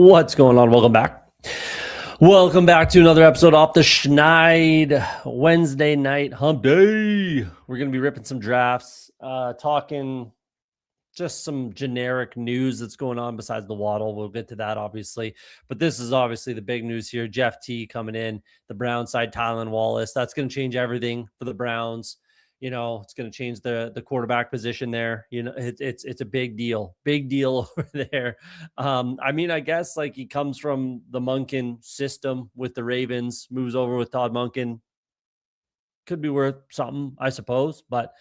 What's going on? Welcome back. Welcome back to another episode Off the Schneid. Wednesday night hump day. We're going to be ripping some drafts, talking just some generic news that's going on besides the Waddle. We'll get to that, obviously. But this is obviously the big news here. Jeff T coming in, the Brown side, Jaylen Waddle. That's going to change everything for the Browns. You know, it's going to change the quarterback position there. You know, it's a big deal over there. I mean, I guess like he comes from the Monken system with the Ravens, moves over with Todd Monken. Could be worth something, I suppose. But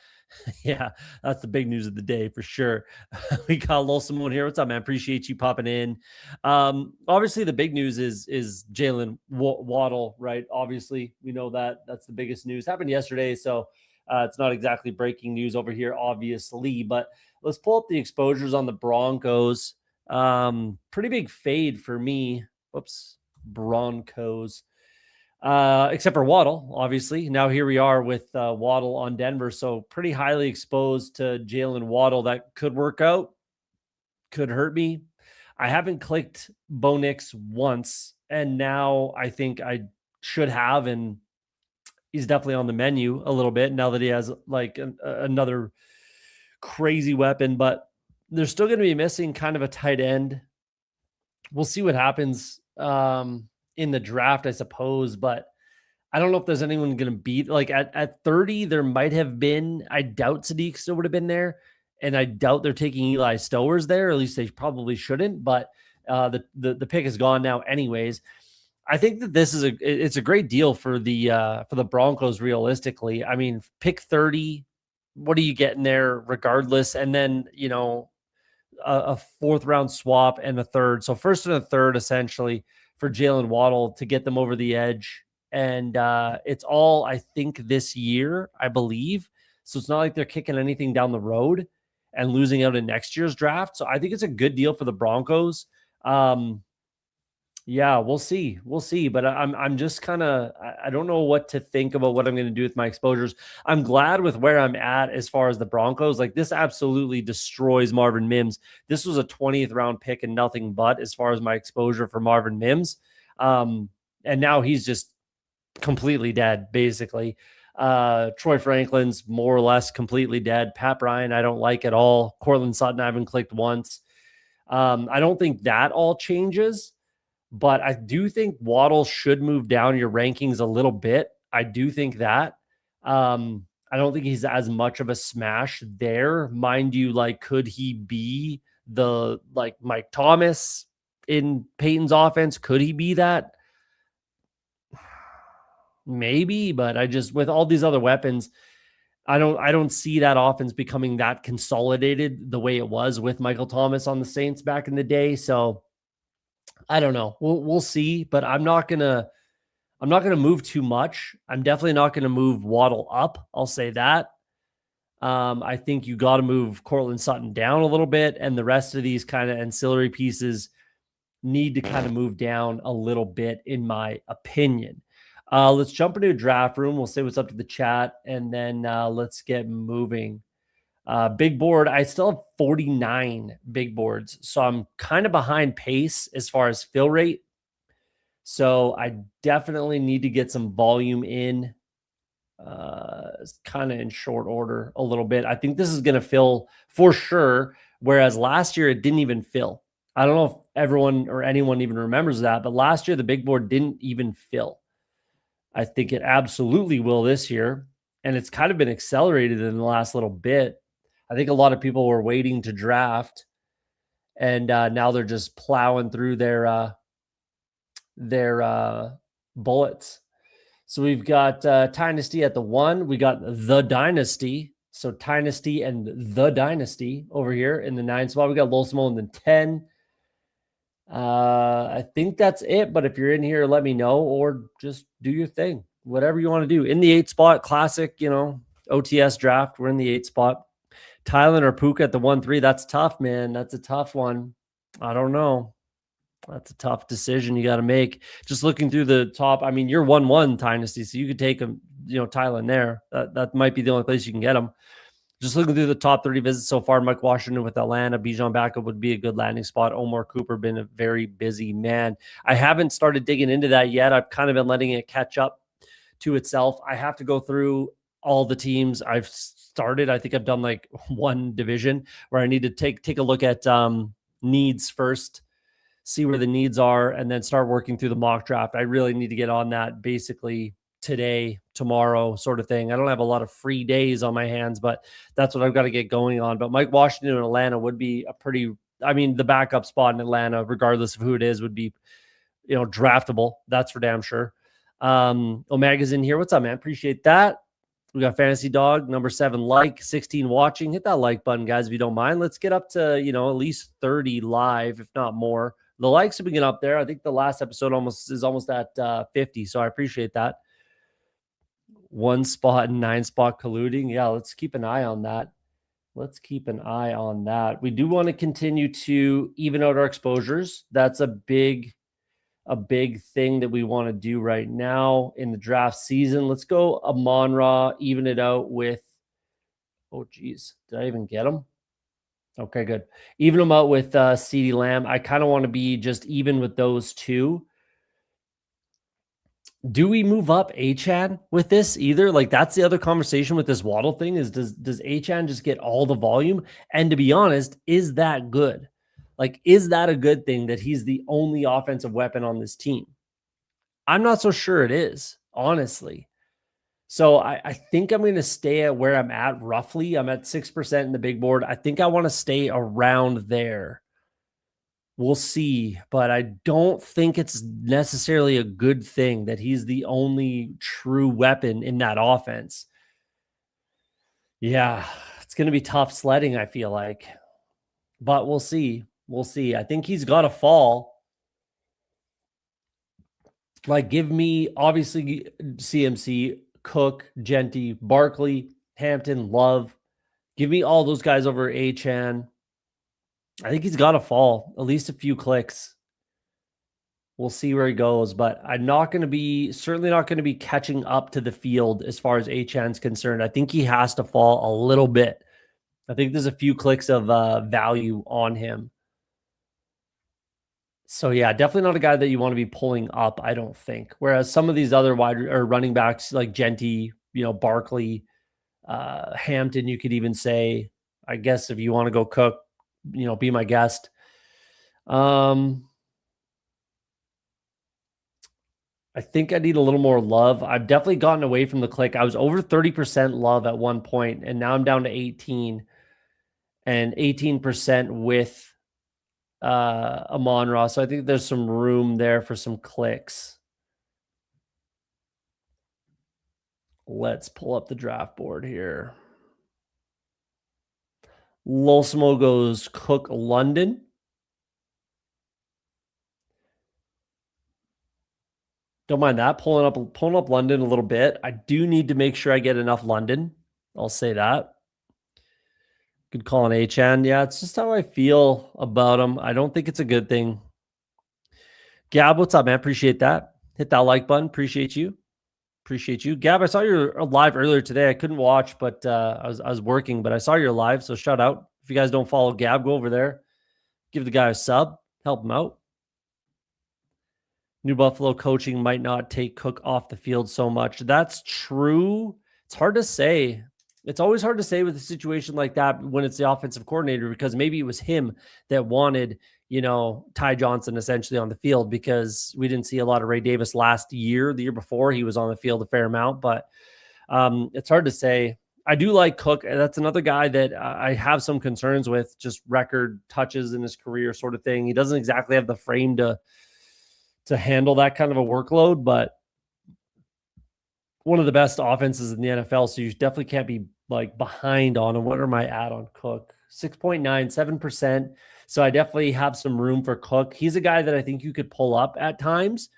yeah, that's the big news of the day for sure. We got Lil Simone here. What's up, man? Appreciate you popping in. Obviously, the big news is Jaylen Waddle, right? Obviously, we know that's the biggest news. Happened yesterday, so it's not exactly breaking news over here, obviously. But let's pull up the exposures on the Broncos. Pretty big fade for me. Whoops, Broncos. Except for Waddle, obviously. Now here we are with Waddle on Denver. So pretty highly exposed to Jaylen Waddle. That could work out, could hurt me. I haven't clicked Bo Nix once, and now I think I should have, and he's definitely on the menu a little bit now that he has like another crazy weapon, but they're still going to be missing kind of a tight end. We'll see what happens in the draft, I suppose, but I don't know if there's anyone going to beat. Like at 30, there might have been. I doubt Sadiq still would have been there, and I doubt they're taking Eli Stowers there. Or at least they probably shouldn't. But the pick is gone now, anyways. I think that this is it's a great deal for the Broncos. Realistically, I mean, pick 30. What are you getting there, regardless? And then a fourth round swap and a third. So first and a third, essentially, for Jaylen Waddle to get them over the edge. And it's all, I think, this year, I believe. So it's not like they're kicking anything down the road and losing out in next year's draft. So I think it's a good deal for the Broncos. Yeah, we'll see. We'll see. But I'm just kind of, I don't know what to think about what I'm going to do with my exposures. I'm glad with where I'm at as far as the Broncos. Like, this absolutely destroys Marvin Mims. This was a 20th round pick and nothing but as far as my exposure for Marvin Mims. And now he's just completely dead, basically. Troy Franklin's more or less completely dead. Pat Bryant, I don't like at all. Cortland Sutton, I haven't clicked once. I don't think that all changes. But I do think Waddle should move down your rankings a little bit. I do think that. I don't think he's as much of a smash there. Mind you, like, could he be the, like, Mike Thomas in Peyton's offense? Could he be that? Maybe, but I just, with all these other weapons, I don't see that offense becoming that consolidated the way it was with Michael Thomas on the Saints back in the day. So I don't know. We'll see, but I'm not gonna move too much. I'm definitely not gonna move Waddle up. I'll say that. I think you got to move Cortland Sutton down a little bit, and the rest of these kind of ancillary pieces need to kind of move down a little bit, in my opinion. Let's jump into a draft room. We'll say what's up to the chat, and then let's get moving. Big board, I still have 49 big boards, so I'm kind of behind pace as far as fill rate. So I definitely need to get some volume in, kind of in short order a little bit. I think this is going to fill for sure, whereas last year it didn't even fill. I don't know if everyone or anyone even remembers that, but last year the big board didn't even fill. I think it absolutely will this year, and it's kind of been accelerated in the last little bit. I think a lot of people were waiting to draft, and now they're just plowing through their bullets. So we've got Dynasty at the 1. We got the Dynasty. So Dynasty and the Dynasty over here in the 9 spot. We got Lil Simone in the 10. I think that's it. But if you're in here, let me know, or just do your thing. Whatever you want to do. In the 8 spot, classic, OTS draft. We're in the 8 spot. Tylen or Puka at the 1-3. That's tough, man. That's a tough one. I don't know. That's a tough decision you got to make. Just looking through the top, I mean, you're 1-1 Dynasty, so you could take him, Tylen there. That might be the only place you can get him. Just looking through the top 30 visits so far, Mike Washington with Atlanta, Bijan backup would be a good landing spot. Omar Cooper been a very busy man. I haven't started digging into that yet. I've kind of been letting it catch up to itself. I have to go through all the teams I've started. I think I've done like one division where I need to take a look at needs first, see where the needs are, and then start working through the mock draft. I really need to get on that basically today, tomorrow sort of thing. I don't have a lot of free days on my hands, but that's what I've got to get going on. But Mike Washington in Atlanta would be a pretty, I mean, the backup spot in Atlanta, regardless of who it is, would be, draftable. That's for damn sure. Omega's in here. What's up, man? Appreciate that. We got Fantasy Dog, number 7, 16 watching. Hit that like button, guys, if you don't mind. Let's get up to, at least 30 live, if not more. The likes have been up there. I think the last episode is almost at 50, so I appreciate that. 1 spot and 9 spot colluding. Yeah, let's keep an eye on that. We do want to continue to even out our exposures. That's a big thing that we want to do right now in the draft season. Let's go Amon-Ra, even it out with, did I even get him? Okay, good. Even them out with CeeDee Lamb. I kind of want to be just even with those two. Do we move up Achane with this either? Like, that's the other conversation with this Waddle thing is does Achane just get all the volume? And to be honest, is that good? Like, is that a good thing that he's the only offensive weapon on this team? I'm not so sure it is, honestly. So I think I'm going to stay at where I'm at roughly. I'm at 6% in the big board. I think I want to stay around there. We'll see, but I don't think it's necessarily a good thing that he's the only true weapon in that offense. Yeah, it's going to be tough sledding, I feel like. But we'll see. I think he's got to fall. Like, give me, obviously, CMC, Cook, Genty, Barkley, Hampton, Love. Give me all those guys over Achane. I think he's got to fall at least a few clicks. We'll see where he goes, but I'm certainly not going to be catching up to the field as far as Achane's concerned. I think he has to fall a little bit. I think there's a few clicks of value on him. So yeah, definitely not a guy that you want to be pulling up, I don't think. Whereas some of these other running backs like Genty, Barkley, Hampton, you could even say, I guess if you want to go Cook, be my guest. I think I need a little more Love. I've definitely gotten away from the click. I was over 30% Love at one point, and now I'm down to 18 and 18% with Amon-Ra. So I think there's some room there for some clicks. Let's pull up the draft board here. Losmo goes Cook London. Don't mind that. Pulling up London a little bit. I do need to make sure I get enough London. I'll say that. Good call on Achane. Yeah, it's just how I feel about him. I don't think it's a good thing. Gab, what's up, man? Appreciate that. Hit that like button. Appreciate you. Gab, I saw you live earlier today. I couldn't watch, but I was working, but I saw you're live, so shout out. If you guys don't follow Gab, go over there. Give the guy a sub. Help him out. New Buffalo coaching might not take Cook off the field so much. That's true. It's hard to say. It's always hard to say with a situation like that when it's the offensive coordinator, because maybe it was him that wanted, Ty Johnson essentially on the field, because we didn't see a lot of Ray Davis last year. The year before, he was on the field a fair amount, but it's hard to say. I do like Cook. That's another guy that I have some concerns with, just record touches in his career sort of thing. He doesn't exactly have the frame to handle that kind of a workload, but one of the best offenses in the NFL, so you definitely can't be like behind on him. What am I at on Cook? 6.9, 7%. So I definitely have some room for Cook. He's a guy that I think you could pull up at times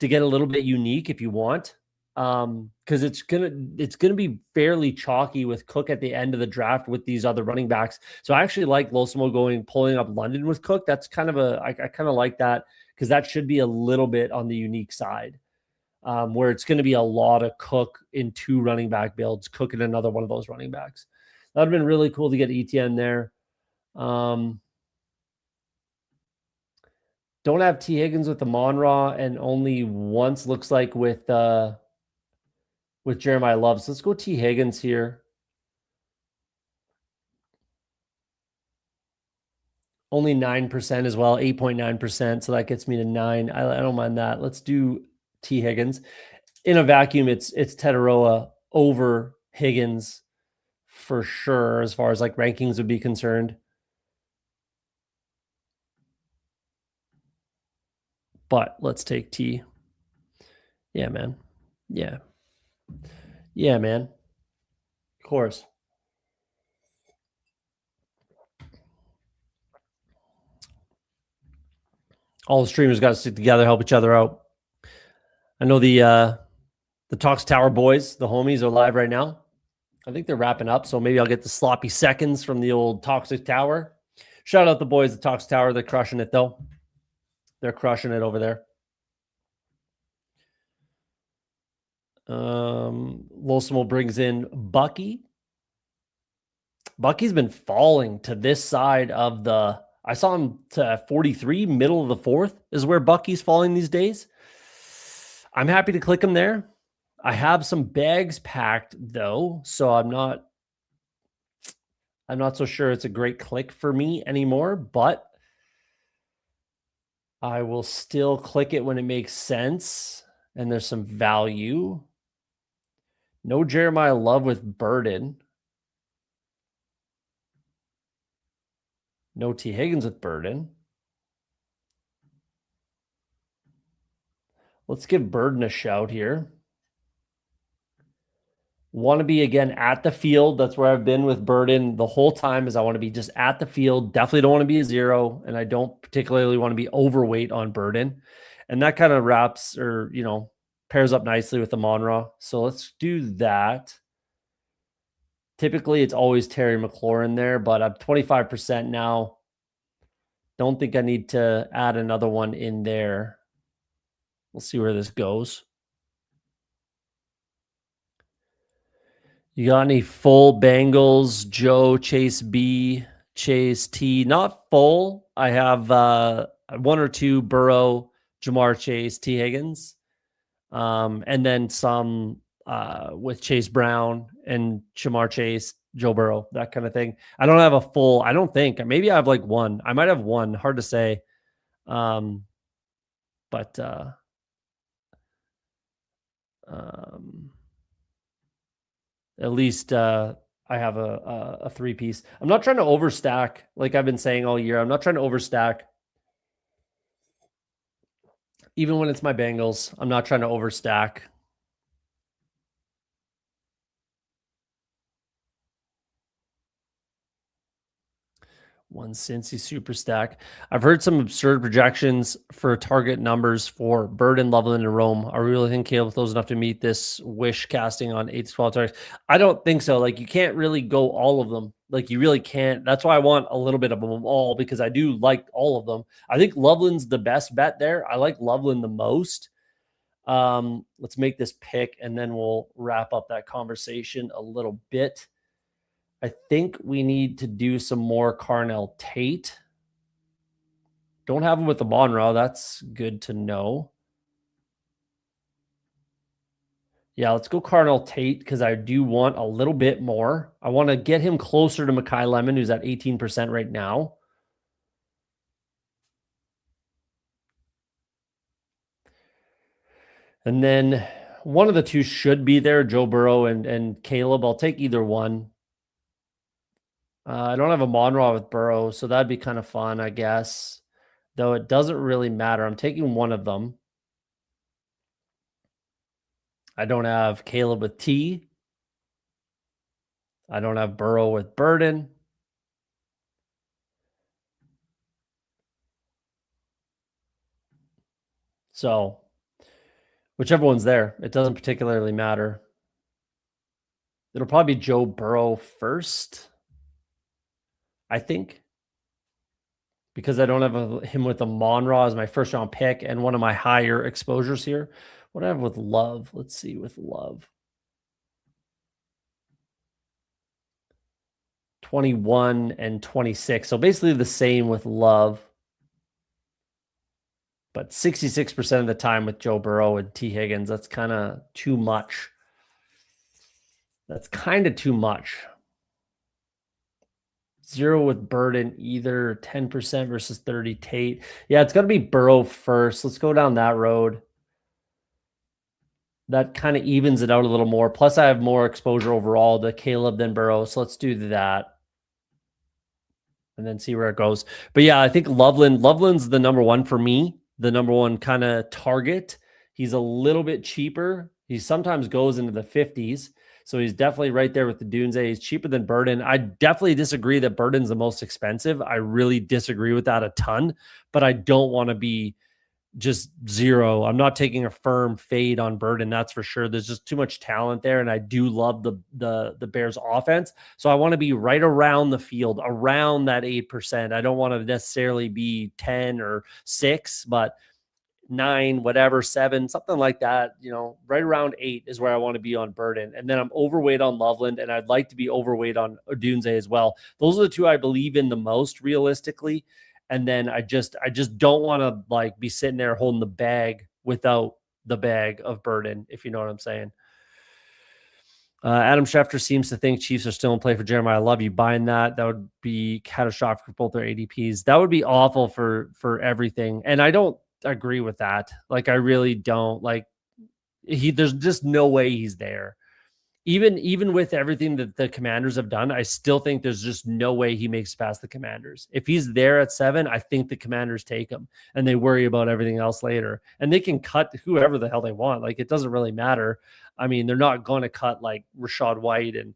to get a little bit unique if you want. Because it's gonna be fairly chalky with Cook at the end of the draft with these other running backs. So I actually like Losmo pulling up London with Cook. That's kind of I kind of like that, because that should be a little bit on the unique side. Where it's going to be a lot of Cook in 2 running back builds, Cook in another one of those running backs. That would have been really cool to get ETN there. Don't have T. Higgins with the Monra, and only once looks like with Jeremiah Love. So let's go T. Higgins here. Only 9% as well, 8.9%. So that gets me to 9. I don't mind that. Let's do T. Higgins. In a vacuum, it's Tetaroa over Higgins for sure, as far as like rankings would be concerned. But let's take T. Yeah, man. Yeah. Yeah, man. Of course. All the streamers got to stick together, help each other out. I know the Talks Tower boys, the homies, are live right now. I think they're wrapping up, so maybe I'll get the sloppy seconds from the old Toxic Tower. Shout out the boys at Talks Tower. They're crushing it, though. They're crushing it over there. Losimo brings in Bucky. Bucky's been falling to this side of the... I saw him to 43, middle of the fourth is where Bucky's falling these days. I'm happy to click him there. I have some bags packed, though, so I'm not so sure it's a great click for me anymore, but I will still click it when it makes sense and there's some value. No Jeremiah Love with Burden. No T. Higgins with Burden. Let's give Burden a shout here. Want to be, again, at the field. That's where I've been with Burden the whole time, is I want to be just at the field. Definitely don't want to be a 0, and I don't particularly want to be overweight on Burden. And that kind of wraps, or, you know, pairs up nicely with the Monra. So let's do that. Typically, it's always Terry McLaurin there, but I'm 25% now. Don't think I need to add another one in there. We'll see where this goes. You got any full Bengals? Joe, Chase B, Chase T. Not full. I have 1 or 2 Burrow, Jamar Chase, T. Higgins. And then some with Chase Brown and Jamar Chase, Joe Burrow, that kind of thing. I don't have a full, I don't think. Maybe I have like 1. I might have 1. Hard to say. But at least I have a 3-piece. I'm not trying to overstack, like I've been saying all year. I'm not trying to overstack. Even when it's my Bengals, I'm not trying to overstack. One Cincy super stack. I've heard some absurd projections for target numbers for Burden, Loveland, and Rome. I really think Caleb throws enough to meet this wish casting on 8 to 12 targets. I don't think so. Like, you can't really go all of them. Like, you really can't. That's why I want a little bit of them all, because I do like all of them. I think Loveland's the best bet there. I like Loveland the most. Let's make this pick, and then we'll wrap up that conversation a little bit. I think we need to do some more Carnell Tate. Don't have him with the Monroe. That's good to know. Yeah, let's go Carnell Tate, because I do want a little bit more. I want to get him closer to Mekhi Lemon, who's at 18% right now. And then one of the two should be there, Joe Burrow and Caleb. I'll take either one. I don't have a Monroe with Burrow, so that'd be kind of fun, I guess. Though it doesn't really matter. I'm taking one of them. I don't have Caleb with T. I don't have Burrow with Burden. So whichever one's there, it doesn't particularly matter. It'll probably be Joe Burrow first, I think, because I don't have him with a Monroe as my first round pick and one of my higher exposures here. What do I have with Love? Let's see with Love. 21 and 26. So basically the same with Love. But 66% of the time with Joe Burrow and T. Higgins, that's kind of too much. That's kind of too much. 0 with Burden, either 10% versus 30 Tate. Yeah, it's got to be Burrow first. Let's go down that road. That kind of evens it out a little more. Plus, I have more exposure overall to Caleb than Burrow. So let's do that. And then see where it goes. But yeah, I think Loveland's the number one for me, the number one kind of target. He's a little bit cheaper. He sometimes goes into the 50s. So he's definitely right there with the Dunze. He's cheaper than Burden. I definitely disagree that Burden's the most expensive. I really disagree with that a ton, but I don't want to be just zero. I'm not taking a firm fade on Burden, that's for sure. There's just too much talent there, and I do love the Bears offense. So I want to be right around the field, around that 8%. I don't want to necessarily be 10 or 6, but 9, whatever, 7, something like that. Right around 8 is where I want to be on Burden. And then I'm overweight on Loveland, and I'd like to be overweight on Odunze as well. Those are the two I believe in the most realistically. And then I just don't want to be sitting there holding the bag without the bag of Burden, if you know what I'm saying. Adam Schefter seems to think Chiefs are still in play for Jeremiah Love. You buying that? That would be catastrophic for both their ADPs. That would be awful for everything. And I don't agree with that. I really don't. There's just no way he's there. Even with everything that the Commanders have done, I still think there's just no way he makes past the Commanders. If he's there at 7, I think the Commanders take him and they worry about everything else later. And they can cut whoever the hell they want. It doesn't really matter. I mean, they're not going to cut Rachaad White, and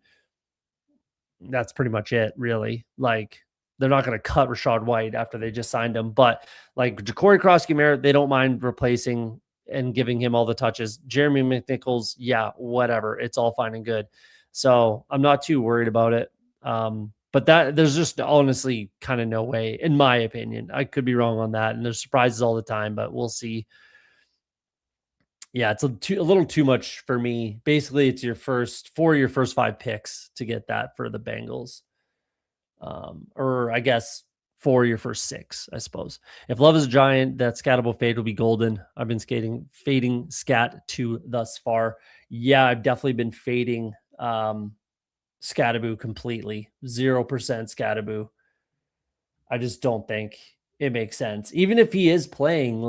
that's pretty much it, really. They're not going to cut Rachaad White after they just signed him. But Ja'Cory Krosky-Merritt, they don't mind replacing and giving him all the touches. Jeremy McNichols, yeah, whatever. It's all fine and good. So I'm not too worried about it. But there's just honestly kind of no way, in my opinion. I could be wrong on that. And there's surprises all the time, but we'll see. Yeah, it's a little too much for me. Basically, it's your first 5 picks to get that for the Bengals. Or I guess 4 your first 6, I suppose. If Love is a giant, that scattable fade will be golden. I've been fading scat 2 thus far. Yeah, I've definitely been fading Scattaboo completely. 0% Scattaboo. I just don't think it makes sense. Even if he is playing,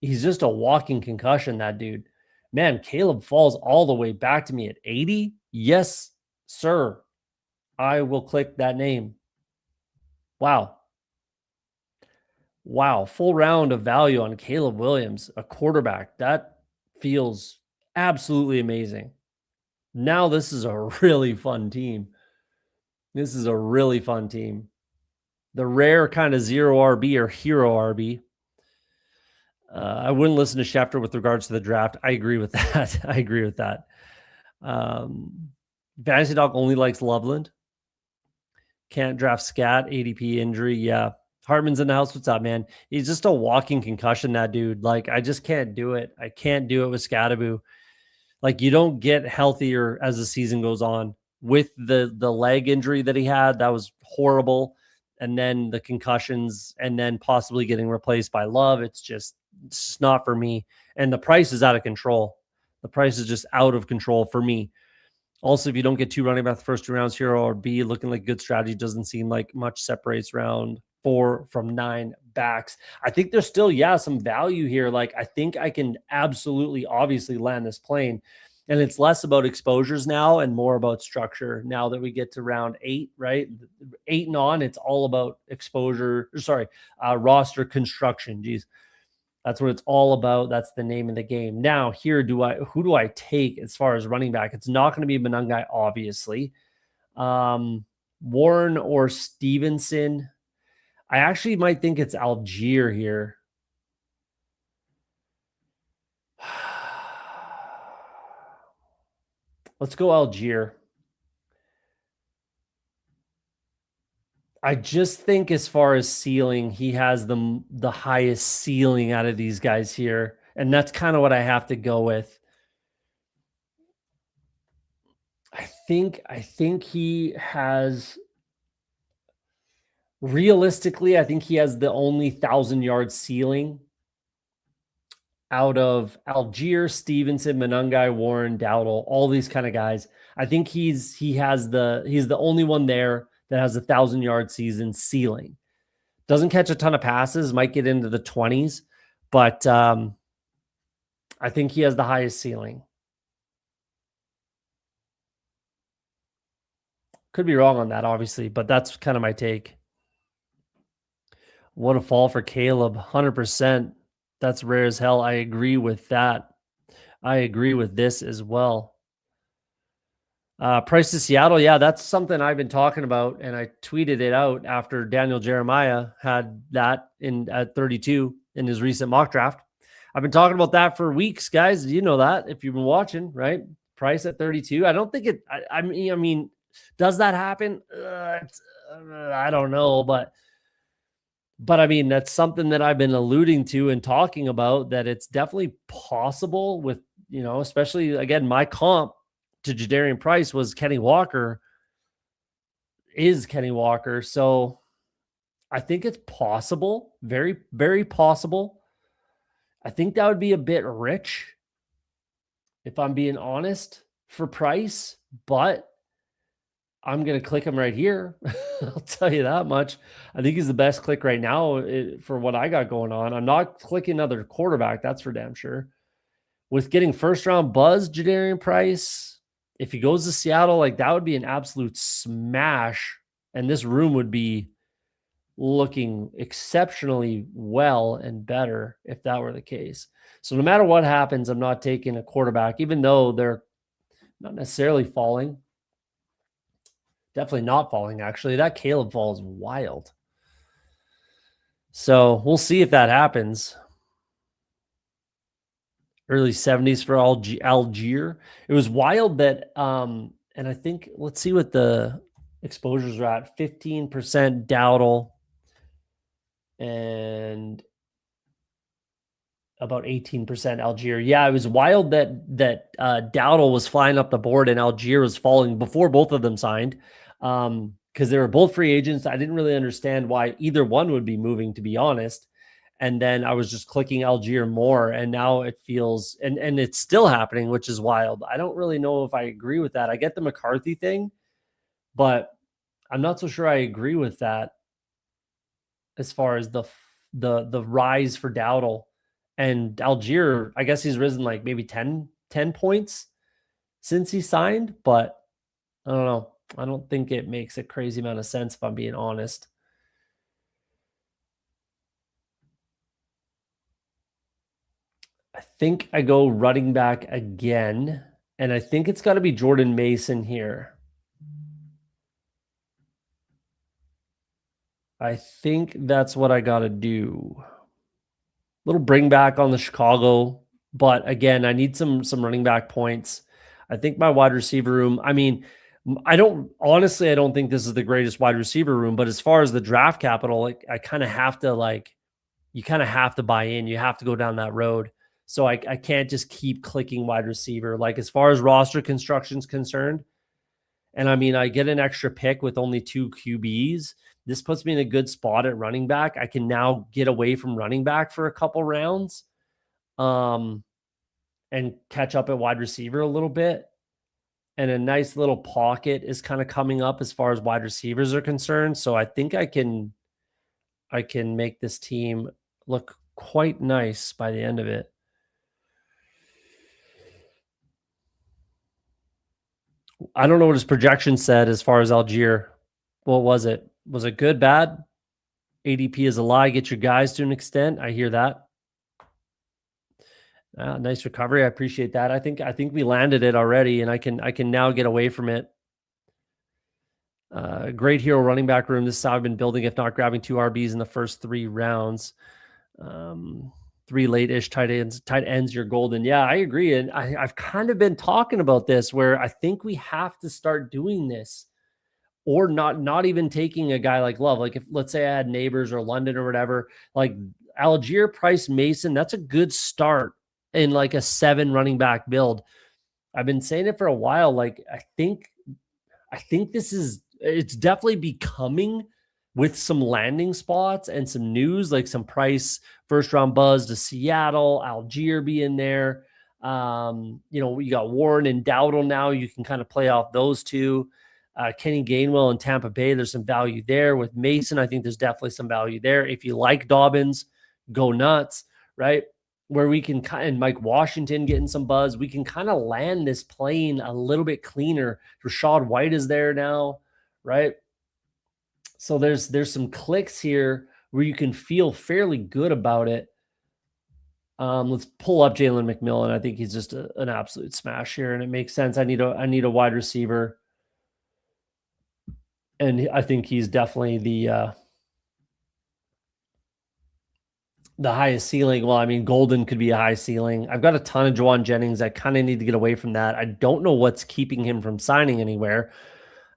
he's just a walking concussion, that dude. Man, Caleb falls all the way back to me at 80. Yes, sir. I will click that name. Wow. Full round of value on Caleb Williams, a quarterback. That feels absolutely amazing. Now this is a really fun team. The rare kind of 0 RB or hero RB. I wouldn't listen to Schefter with regards to the draft. I agree with that. Fantasy Dog only likes Loveland. Can't draft Scat, ADP injury. Yeah. Hartman's in the house. What's up, man? He's just a walking concussion, that dude. I just can't do it. I can't do it with Scattaboo. You don't get healthier as the season goes on. With the leg injury that he had, that was horrible. And then the concussions, and then possibly getting replaced by Love. It's just not for me. And the price is out of control. The price is just out of control for me. Also, if you don't get 2 running back the first 2 rounds, hero or B, looking like good strategy, doesn't seem like much separates round 4 from 9 backs. I think there's still, some value here. I think I can absolutely, obviously land this plane. And it's less about exposures now and more about structure now that we get to round 8, right? 8 and on, it's all about roster construction. Geez. That's what it's all about. That's the name of the game. Now, who do I take as far as running back? It's not going to be Monangai, obviously. Warren or Stevenson. I actually might think it's Algier here. Let's go Algier. I just think as far as ceiling, he has the highest ceiling out of these guys here. And that's kind of what I have to go with. I think he has Realistically, I think he has the only 1,000-yard ceiling out of Algier, Stevenson, Monangai, Warren, Dowdle, all these kind of guys. I think he's the only one there that has a 1,000-yard season ceiling. Doesn't catch a ton of passes, might get into the 20s, but I think he has the highest ceiling. Could be wrong on that, obviously, but that's kind of my take. What a fall for Caleb, 100%. That's rare as hell. I agree with that. I agree with this as well. Price to Seattle. Yeah, that's something I've been talking about, and I tweeted it out after Daniel Jeremiah had that at 32 in his recent mock draft. I've been talking about that for weeks, guys. You know that if you've been watching, right? Price at 32. I don't think it. I mean, does that happen? I don't know, but I mean, that's something that I've been alluding to and talking about, that it's definitely possible with, especially again, my comp to Jadarian Price was Kenny Walker. So I think it's possible. Very, very possible. I think that would be a bit rich, if I'm being honest, for Price, but I'm going to click him right here. I'll tell you that much. I think he's the best click right now for what I got going on. I'm not clicking another quarterback. That's for damn sure. With getting first round buzz, Jadarian Price, if he goes to Seattle, like that would be an absolute smash. And this room would be looking exceptionally well and better if that were the case. So no matter what happens, I'm not taking a quarterback, even though they're not necessarily falling. Definitely not falling, actually. That Caleb fall is wild. So we'll see if that happens. Early 70s for Algier. It was wild that, and I think, let's see what the exposures are at. 15% Dowdle and about 18% Algier. Yeah, it was wild that Dowdle was flying up the board and Algier was falling before both of them signed. Because they were both free agents. I didn't really understand why either one would be moving, to be honest. And then I was just clicking Algier more, and now it feels, and it's still happening, which is wild. I don't really know if I agree with that. I get the McCarthy thing, but I'm not so sure I agree with that as far as the rise for Dowdle. And Algier, I guess he's risen like maybe 10 points since he signed, but I don't know. I don't think it makes a crazy amount of sense, if I'm being honest. I think I go running back again, and I think it's got to be Jordan Mason here. I think that's what I got to do. Little bring back on the Chicago, but again, I need some running back points. I think my wide receiver room, I mean, I don't think this is the greatest wide receiver room, but as far as the draft capital, like I kind of have to you kind of have to buy in. You have to go down that road. So I can't just keep clicking wide receiver. Like as far as roster construction is concerned, and I mean, I get an extra pick with only 2 QBs. This puts me in a good spot at running back. I can now get away from running back for a couple rounds, and catch up at wide receiver a little bit. And a nice little pocket is kind of coming up as far as wide receivers are concerned. So I think I can make this team look quite nice by the end of it. I don't know what his projection said as far as Algier. What was it? Was it good, bad? ADP is a lie. Get your guys to an extent. I hear that. Nice recovery. I appreciate that. I think we landed it already, and I can now get away from it. Great hero running back room. This is how I've been building, if not grabbing 2 RBs in the first 3 rounds. 3 late-ish tight ends, you're golden. Yeah, I agree. And I've kind of been talking about this, where I think we have to start doing this, or not even taking a guy like Love. Like if, let's say I had Neighbors or London or whatever, like Algier, Price, Mason, that's a good start in like a 7 running back build. I've been saying it for a while. Like I think it's definitely becoming with some landing spots and some news, like some Price first round buzz to Seattle, Algier be in there. You got Warren and Dowdle now. You can kind of play off those two. Kenny Gainwell in Tampa Bay, there's some value there. With Mason, I think there's definitely some value there. If you like Dobbins, go nuts, right? Where we can and Mike Washington getting some buzz, we can kind of land this plane a little bit cleaner. Rashad White is there now, right? So there's some clicks here where you can feel fairly good about it. Let's pull up Jalen McMillan. I think he's just an absolute smash here, and it makes sense. I need a wide receiver, and I think he's definitely the highest ceiling. Well, I mean, Golden could be a high ceiling. I've got a ton of Juwan Jennings. I kind of need to get away from that. I don't know what's keeping him from signing anywhere.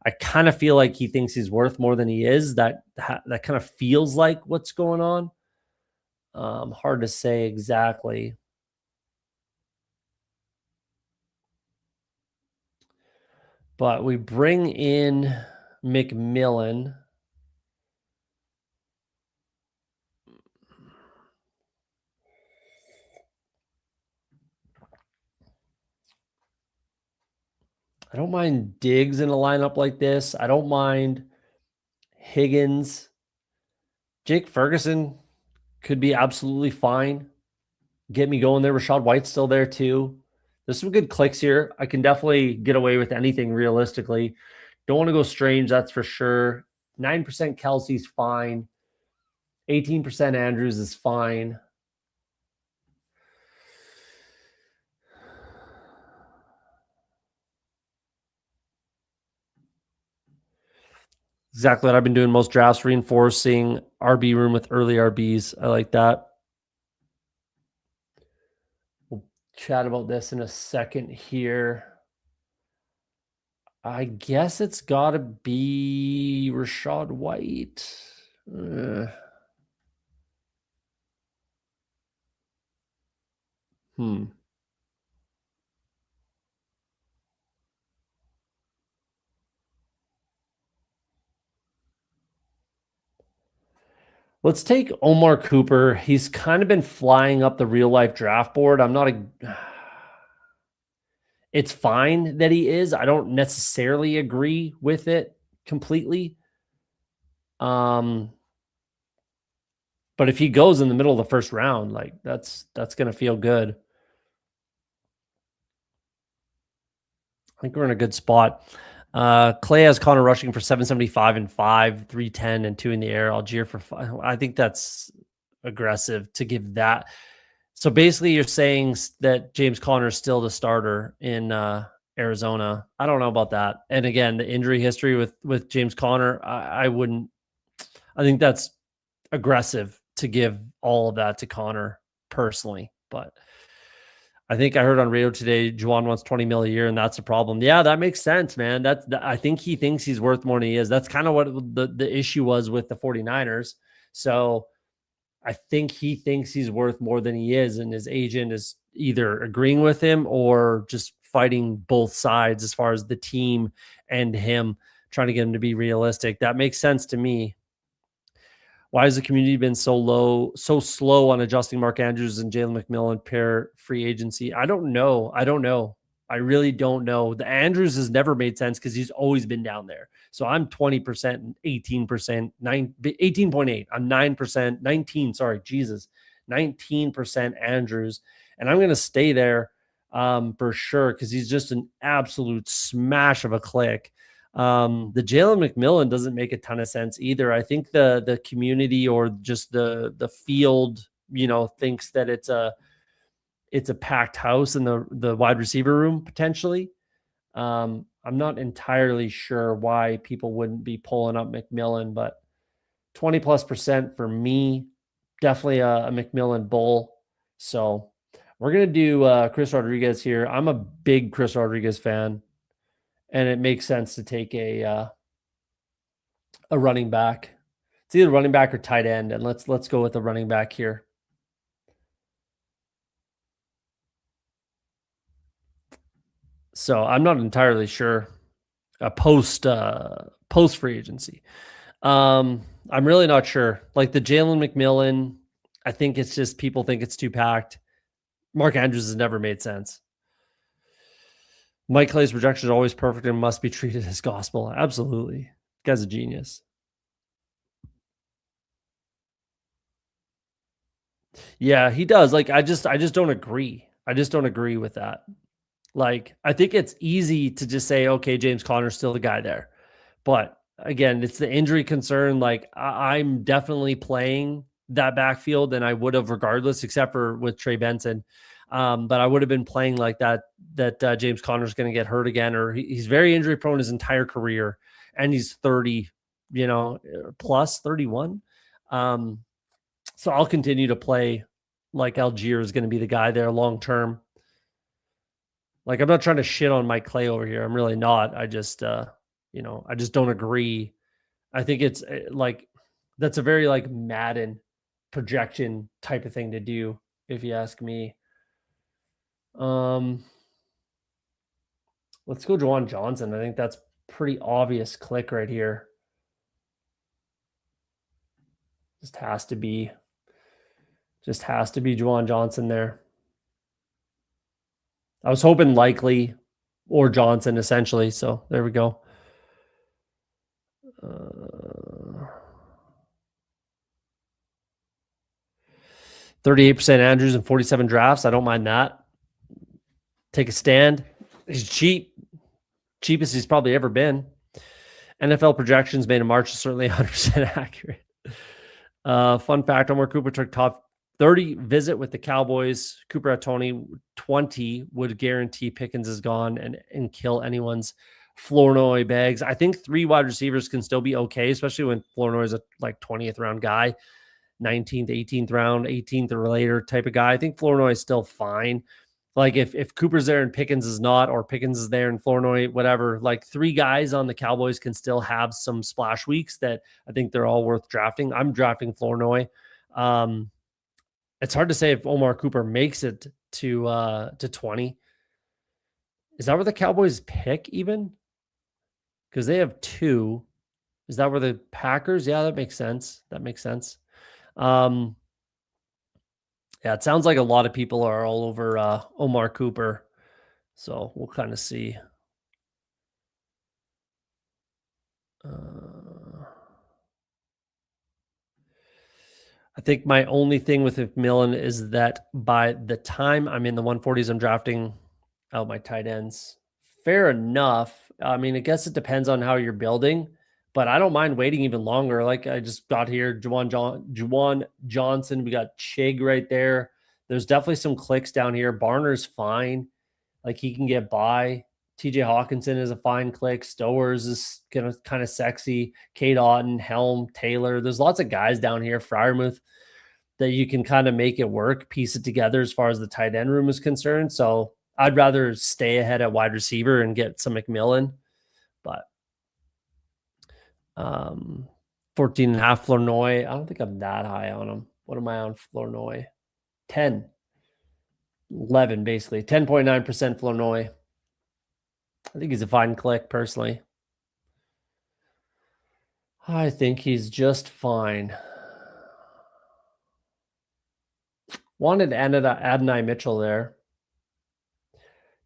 I kind of feel like he thinks he's worth more than he is. That kind of feels like what's going on. Hard to say exactly. But we bring in McMillan. I don't mind Diggs in a lineup like this. I don't mind Higgins. Jake Ferguson could be absolutely fine. Get me going there. Rashad White's still there too. There's some good clicks here. I can definitely get away with anything realistically. Don't want to go strange, that's for sure. 9% Kelsey's fine. 18% Andrews is fine. Exactly what I've been doing most drafts, reinforcing RB room with early RBs. I like that. We'll chat about this in a second here. I guess it's got to be Rashad White. Let's take Omar Cooper. He's kind of been flying up the real life draft board. It's fine that he is. I don't necessarily agree with it completely. But if he goes in the middle of the first round, like that's going to feel good. I think we're in a good spot. Clay has Connor rushing for 775 and 5, 310 and 2 in the air. Algier for 5. I think that's aggressive to give that. So basically you're saying that James Conner is still the starter in Arizona. I don't know about that. And again, the injury history with James Conner, I wouldn't. I think that's aggressive to give all of that to Conner personally, but I think I heard on radio today, Juwan wants 20 mil a year, and that's a problem. Yeah, that makes sense, man. I think he thinks he's worth more than he is. That's kind of what the issue was with the 49ers. So I think he thinks he's worth more than he is, and his agent is either agreeing with him or just fighting both sides as far as the team and him, trying to get him to be realistic. That makes sense to me. Why has the community been so slow on adjusting Mark Andrews and Jalen McMillan pair free agency? I don't know. I really don't know. The Andrews has never made sense because he's always been down there. So I'm 20% and 18%, 18.8. I'm 9%, 19. Sorry, Jesus, 19% Andrews. And I'm going to stay there for sure because he's just an absolute smash of a click. The Jalen McMillan doesn't make a ton of sense either. I think the community or just the field, thinks that it's a packed house in the wide receiver room potentially. I'm not entirely sure why people wouldn't be pulling up McMillan, but 20+% for me, definitely a McMillan bull. So we're gonna do Chris Rodriguez here. I'm a big Chris Rodriguez fan. And it makes sense to take a running back. It's either running back or tight end, and let's go with the running back here. So I'm not entirely sure. Post free agency. I'm really not sure. Like the Jalen McMillan, I think it's just people think it's too packed. Mark Andrews has never made sense. Mike Clay's projections are always perfect and must be treated as gospel. Absolutely. The guy's a genius. Yeah, he does. Like I just don't agree. I just don't agree with that. Like I think it's easy to just say, okay, James Conner's still the guy there. But again, it's the injury concern. Like I'm definitely playing that backfield and I would have regardless, except for with Trey Benson. But I would have been playing like that James Conner's going to get hurt again, or he's very injury prone his entire career. And he's 30, plus 31. So I'll continue to play like Algier is going to be the guy there long term. Like I'm not trying to shit on Mike Clay over here. I'm really not. I just I just don't agree. I think it's like that's a very like Madden projection type of thing to do, if you ask me. Um let's go Juwan Johnson. I think that's pretty obvious click right here. Just has to be Juwan Johnson there. I was hoping likely or Johnson essentially. So there we go. 38% Andrews and 47 drafts. I don't mind that. Take a stand. He's cheap. Cheapest he's probably ever been. NFL projections made in March is certainly 100% accurate. Fun fact, Omar Cooper took top 30 visit with the Cowboys. Cooper at 20 would guarantee Pickens is gone and kill anyone's Flournoy bags. I think 3 wide receivers can still be okay, especially when Flournoy is a like 20th round guy, 19th, 18th round, 18th or later type of guy. I think Flournoy is still fine. Like if Cooper's there and Pickens is not, or Pickens is there and Flournoy, whatever, like 3 guys on the Cowboys can still have some splash weeks that I think they're all worth drafting. I'm drafting Flournoy. It's hard to say if Omar Cooper makes it to 20. Is that where the Cowboys pick even? Because they have 2. Is that where the Packers? Yeah, that makes sense. Yeah, it sounds like a lot of people are all over Omar Cooper. So we'll kind of see. I think my only thing with McMillan is that by the time I'm in the 140s, I'm drafting out my tight ends. Fair enough. I mean, I guess it depends on how you're building, but I don't mind waiting even longer. Like I just got here, Juwan Johnson. We got Chig right there. There's definitely some clicks down here. Barner's fine. Like he can get by. TJ Hawkinson is a fine click. Stowers is kind of sexy. Kate Otten, Helm, Taylor. There's lots of guys down here. Freiermuth that you can kind of make it work, piece it together as far as the tight end room is concerned. So I'd rather stay ahead at wide receiver and get some McMillan. But 14 and a half Flournoy. I don't think I'm that high on him. What am I on Flournoy? 10. 11, basically. 10.9% Flournoy. I think he's a fine click, personally. I think he's just fine. Wanted Adonai Mitchell there.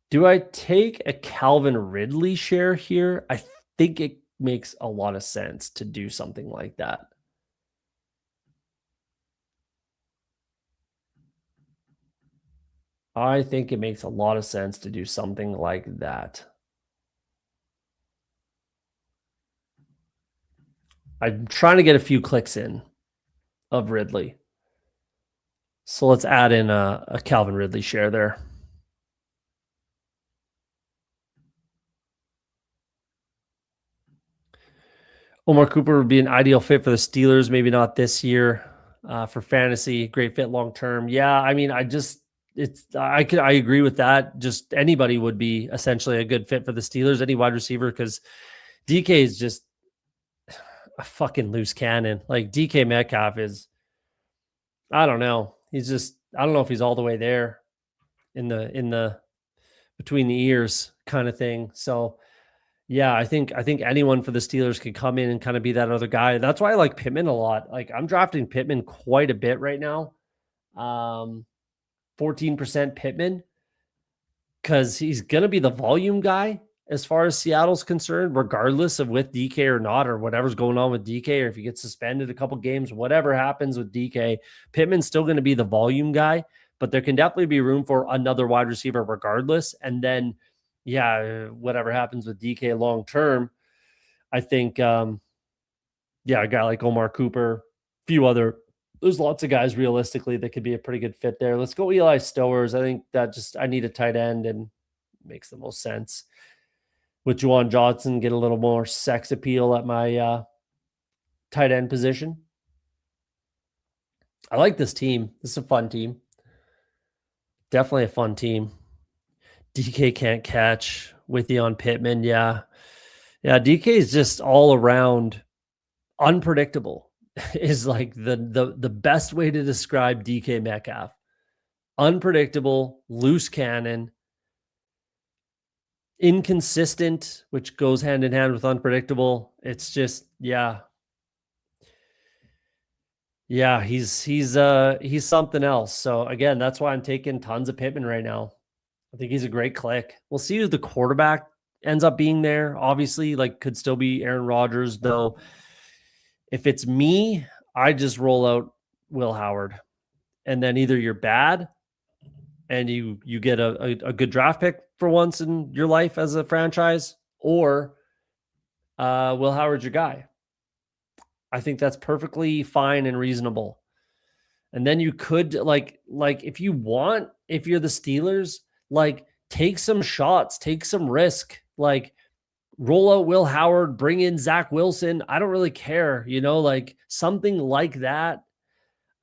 Do I take a Calvin Ridley share here? I think it makes a lot of sense to do something like that. I think it makes a lot of sense to do something like that. I'm trying to get a few clicks in of Ridley. So let's add in a Calvin Ridley share there. Omar Cooper would be an ideal fit for the Steelers. Maybe not this year for fantasy. Great fit long term. Yeah, I mean, I agree with that. Just anybody would be essentially a good fit for the Steelers. Any wide receiver, because DK is just a fucking loose cannon. Like DK Metcalf is, I don't know. He's just, I don't know if he's all the way there in the between the ears kind of thing. So Yeah, I think anyone for the Steelers could come in and kind of be that other guy. That's why I like Pittman a lot. Like I'm drafting Pittman quite a bit right now. 14% Pittman because he's gonna be the volume guy as far as Seattle's concerned, regardless of with DK or not, or whatever's going on with DK, or if he gets suspended a couple games, whatever happens with DK, Pittman's still going to be the volume guy, but there can definitely be room for another wide receiver regardless. And then, yeah, whatever happens with DK long term, I think, yeah, a guy like Omar Cooper, a few other, there's lots of guys realistically that could be a pretty good fit there. Let's go Eli Stowers. I think that just, I need a tight end and makes the most sense. With Juwan Johnson, get a little more sex appeal at my tight end position. I like this team. This is a fun team. Definitely a fun team. DK can't catch with you on Pittman. Yeah. Yeah. DK is just all around unpredictable is like the best way to describe DK Metcalf. Unpredictable, loose cannon, inconsistent, which goes hand in hand with unpredictable. It's just, yeah. Yeah, he's something else. So again, that's why I'm taking tons of Pittman right now. I think he's a great click. We'll see who the quarterback ends up being there. Obviously, like could still be Aaron Rodgers, though. If it's me, I just roll out Will Howard. And then either you're bad and you get a good draft pick for once in your life as a franchise, or Will Howard's your guy. I think that's perfectly fine and reasonable. And then you could like if you want, if you're the Steelers, like take some shots, take some risk, like roll out Will Howard, bring in Zach Wilson. I don't really care, like something like that.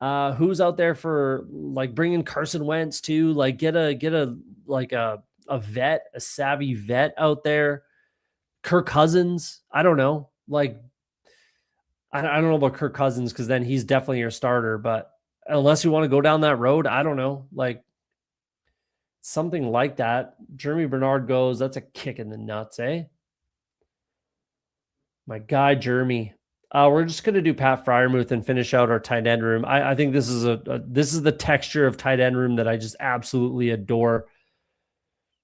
Who's out there for like bringing Carson Wentz too? Like get a like a vet, a savvy vet out there. Kirk Cousins. I don't know. Like I don't know about Kirk Cousins because then he's definitely your starter. But unless you want to go down that road, I don't know. Like something like that. Jeremy Bernard goes. That's a kick in the nuts, eh? My guy, Jeremy. We're just gonna do Pat Freiermuth and finish out our tight end room. I think this is this is the texture of tight end room that I just absolutely adore.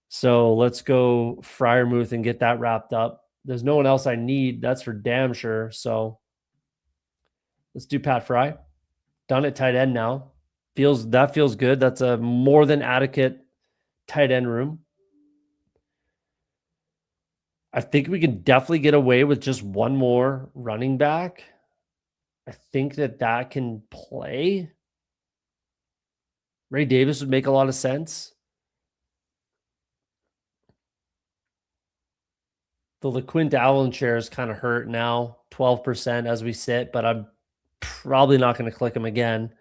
So let's go Freiermuth and get that wrapped up. There's no one else I need. That's for damn sure. So let's do Pat Fry. Done at tight end now. Feels good. That's a more than adequate tight end room. I think we can definitely get away with just one more running back. I think that can play. Ray Davis would make a lot of sense. The LeQuint Allen share is kind of hurt now, 12% as we sit, but I'm probably not going to click him again.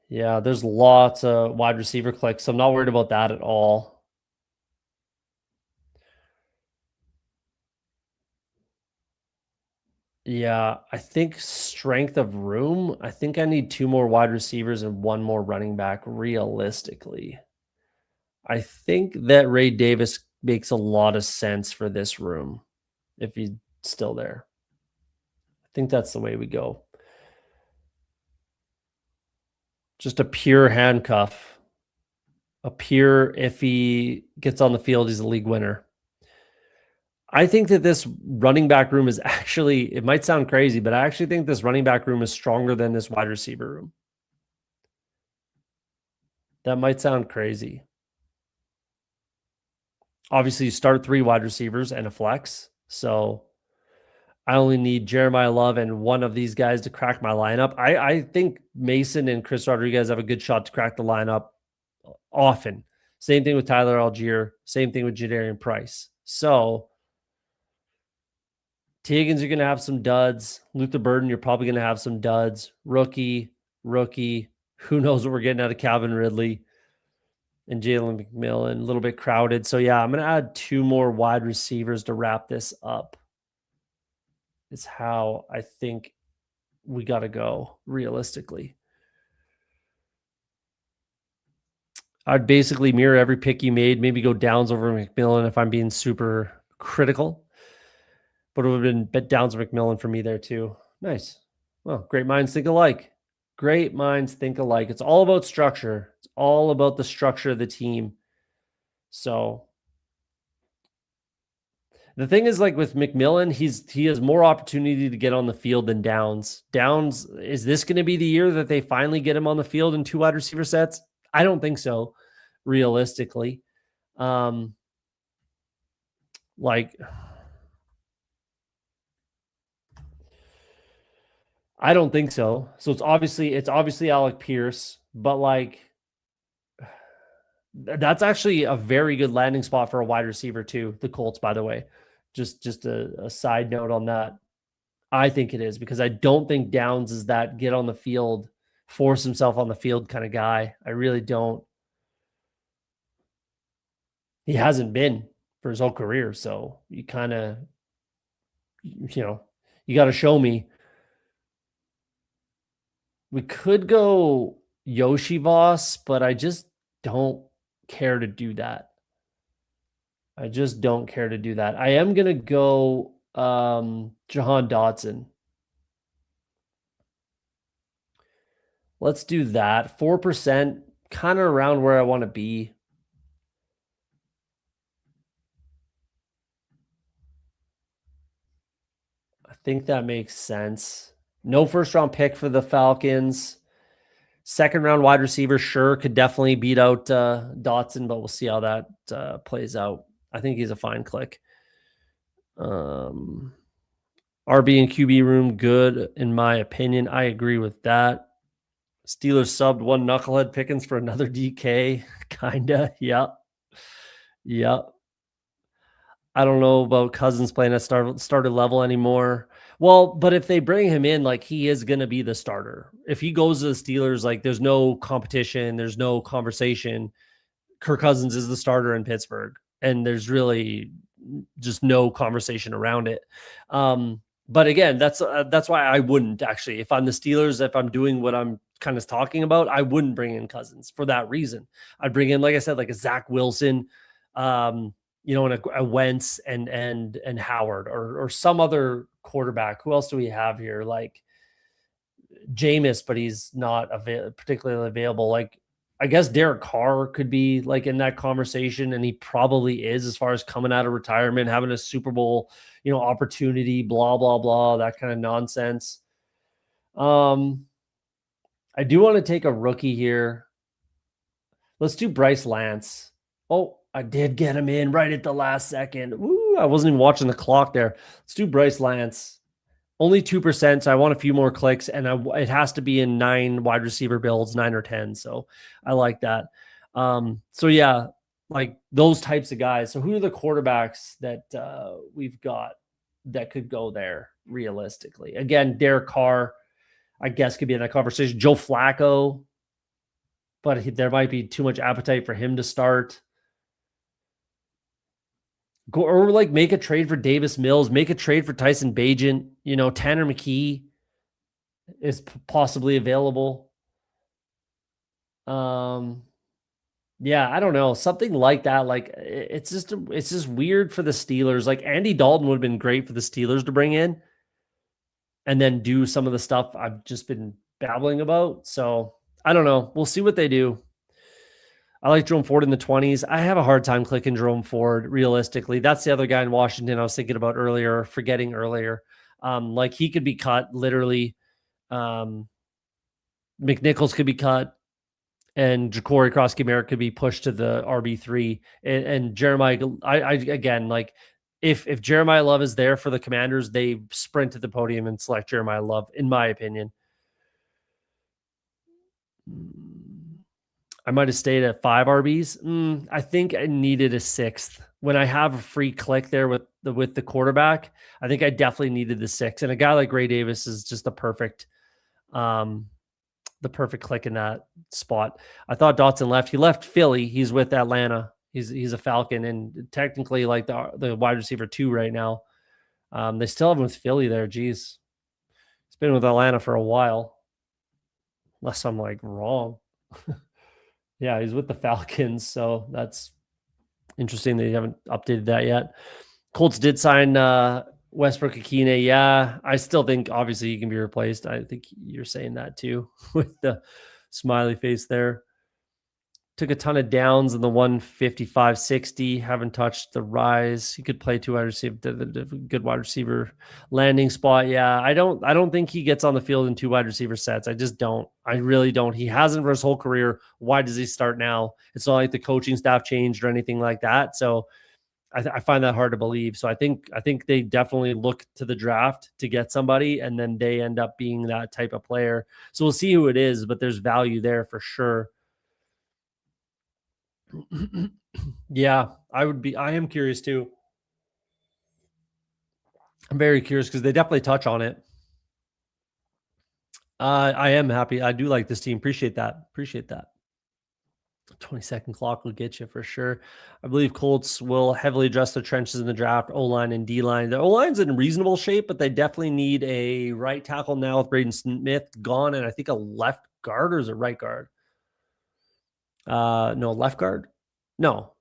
Yeah, there's lots of wide receiver clicks, so I'm not worried about that at all. Yeah, I think strength of room. I think I need 2 more wide receivers and 1 more running back realistically. I think that Ray Davis makes a lot of sense for this room if he's still there. I think that's the way we go. Just a pure handcuff. A pure, if he gets on the field, he's a league winner. I think that this running back room is actually, it might sound crazy, but I actually think this running back room is stronger than this wide receiver room. That might sound crazy. Obviously, you start 3 wide receivers and a flex. So I only need Jeremiah Love and one of these guys to crack my lineup. I think Mason and Chris Rodriguez have a good shot to crack the lineup often. Same thing with Tyler Algier. Same thing with Jadarian Price. So T. Higgins, you're going to have some duds. Luther Burden, you're probably going to have some duds. Rookie. Who knows what we're getting out of Calvin Ridley and Jalen McMillan. A little bit crowded. So, yeah, I'm going to add 2 more wide receivers to wrap this up. Is how I think we got to go realistically. I'd basically mirror every pick you made, maybe go Downs over McMillan if I'm being super critical. But it would have been bet Downs or McMillan for me there too. Nice. Well, great minds think alike. Great minds think alike. It's all about structure. It's all about the structure of the team. So the thing is, like with McMillan, he has more opportunity to get on the field than Downs. Downs, is this going to be the year that they finally get him on the field in 2 wide receiver sets? I don't think so, realistically. Like, I don't think so. So it's obviously Alec Pierce, but like that's actually a very good landing spot for a wide receiver too. The Colts, by the way, just a side note on that. I think it is because I don't think Downs is that get on the field, force himself on the field kind of guy. I really don't. He hasn't been for his whole career, so you kind of, you got to show me. We could go Yoshi Voss, but I just don't care to do that. I just don't care to do that. I am going to go Jahan Dotson. Let's do that. 4%, kind of around where I want to be. I think that makes sense. No first round pick for the Falcons. Second round wide receiver, sure, could definitely beat out Dotson, but we'll see how that plays out. I think he's a fine click. RB and QB room, good in my opinion. I agree with that. Steelers subbed one knucklehead Pickens for another DK. Kinda. Yep. I don't know about Cousins playing at starter level anymore. Well, but if they bring him in, like he is going to be the starter. If he goes to the Steelers, like there's no competition, there's no conversation. Kirk Cousins is the starter in Pittsburgh, and there's really just no conversation around it. But again, that's why I wouldn't actually, if I'm the Steelers, if I'm doing what I'm kind of talking about, I wouldn't bring in Cousins for that reason. I'd bring in, like I said, like a Zach Wilson, and a Wentz and Howard or some other quarterback. Who else do we have here? Like Jameis, but he's not particularly available. Like I guess Derek Carr could be like in that conversation, and he probably is as far as coming out of retirement, having a Super Bowl, opportunity, blah, blah, blah, that kind of nonsense. I do want to take a rookie here. Let's do Bryce Lance. Oh, I did get him in right at the last second. Ooh, I wasn't even watching the clock there. Let's do Bryce Lance. Only 2%, so I want a few more clicks, and it has to be in 9 wide receiver builds, 9 or 10. So I like that. So yeah, like those types of guys. So who are the quarterbacks that we've got that could go there realistically? Again, Derek Carr, I guess, could be in that conversation. Joe Flacco, but there might be too much appetite for him to start. Go or like make a trade for Davis Mills, make a trade for Tyson Bagent. Tanner McKee is possibly available. Yeah, I don't know, something like that. Like it's just weird for the Steelers. Like Andy Dalton would have been great for the Steelers to bring in, and then do some of the stuff I've just been babbling about. So I don't know. We'll see what they do. I like Jerome Ford in the 20s. I have a hard time clicking Jerome Ford, realistically. That's the other guy in Washington I was thinking about forgetting earlier. Like he could be cut, literally. McNichols could be cut, and Ja'Cory Cross-Gamera could be pushed to the RB3. And Jeremiah, I again, like if Jeremiah Love is there for the Commanders, they sprint to the podium and select Jeremiah Love, in my opinion. I might have stayed at 5 RBs. I think I needed a 6th. When I have a free click there with the quarterback, I think I definitely needed the 6. And a guy like Ray Davis is just the perfect click in that spot. I thought Dotson left. He left Philly. He's with Atlanta. He's a Falcon, and technically like the wide receiver 2 right now. They still have him with Philly there. Geez, it's been with Atlanta for a while, unless I'm like wrong. Yeah, he's with the Falcons, so that's interesting that you haven't updated that yet. Colts did sign Westbrook Akine. Yeah, I still think obviously he can be replaced. I think you're saying that too with the smiley face there. Took a ton of downs in the 155-60. Haven't touched the rise. He could play two wide receiver, the good wide receiver landing spot. Yeah, I don't think he gets on the field in two wide receiver sets. I just don't. I really don't. He hasn't for his whole career. Why does he start now? It's not like the coaching staff changed or anything like that. So I find that hard to believe. So I think they definitely look to the draft to get somebody, and then they end up being that type of player. So we'll see who it is, but there's value there for sure. Yeah, I am curious too. I'm very curious because they definitely touch on it. I am happy. I do like this team. Appreciate that. 20-second clock will get you for sure. I believe Colts will heavily address the trenches in the draft, O-line and D-line. The O-line's in reasonable shape, but they definitely need a right tackle now with Braden Smith gone, and I think a left guard, or is it right guard? No, left guard? No.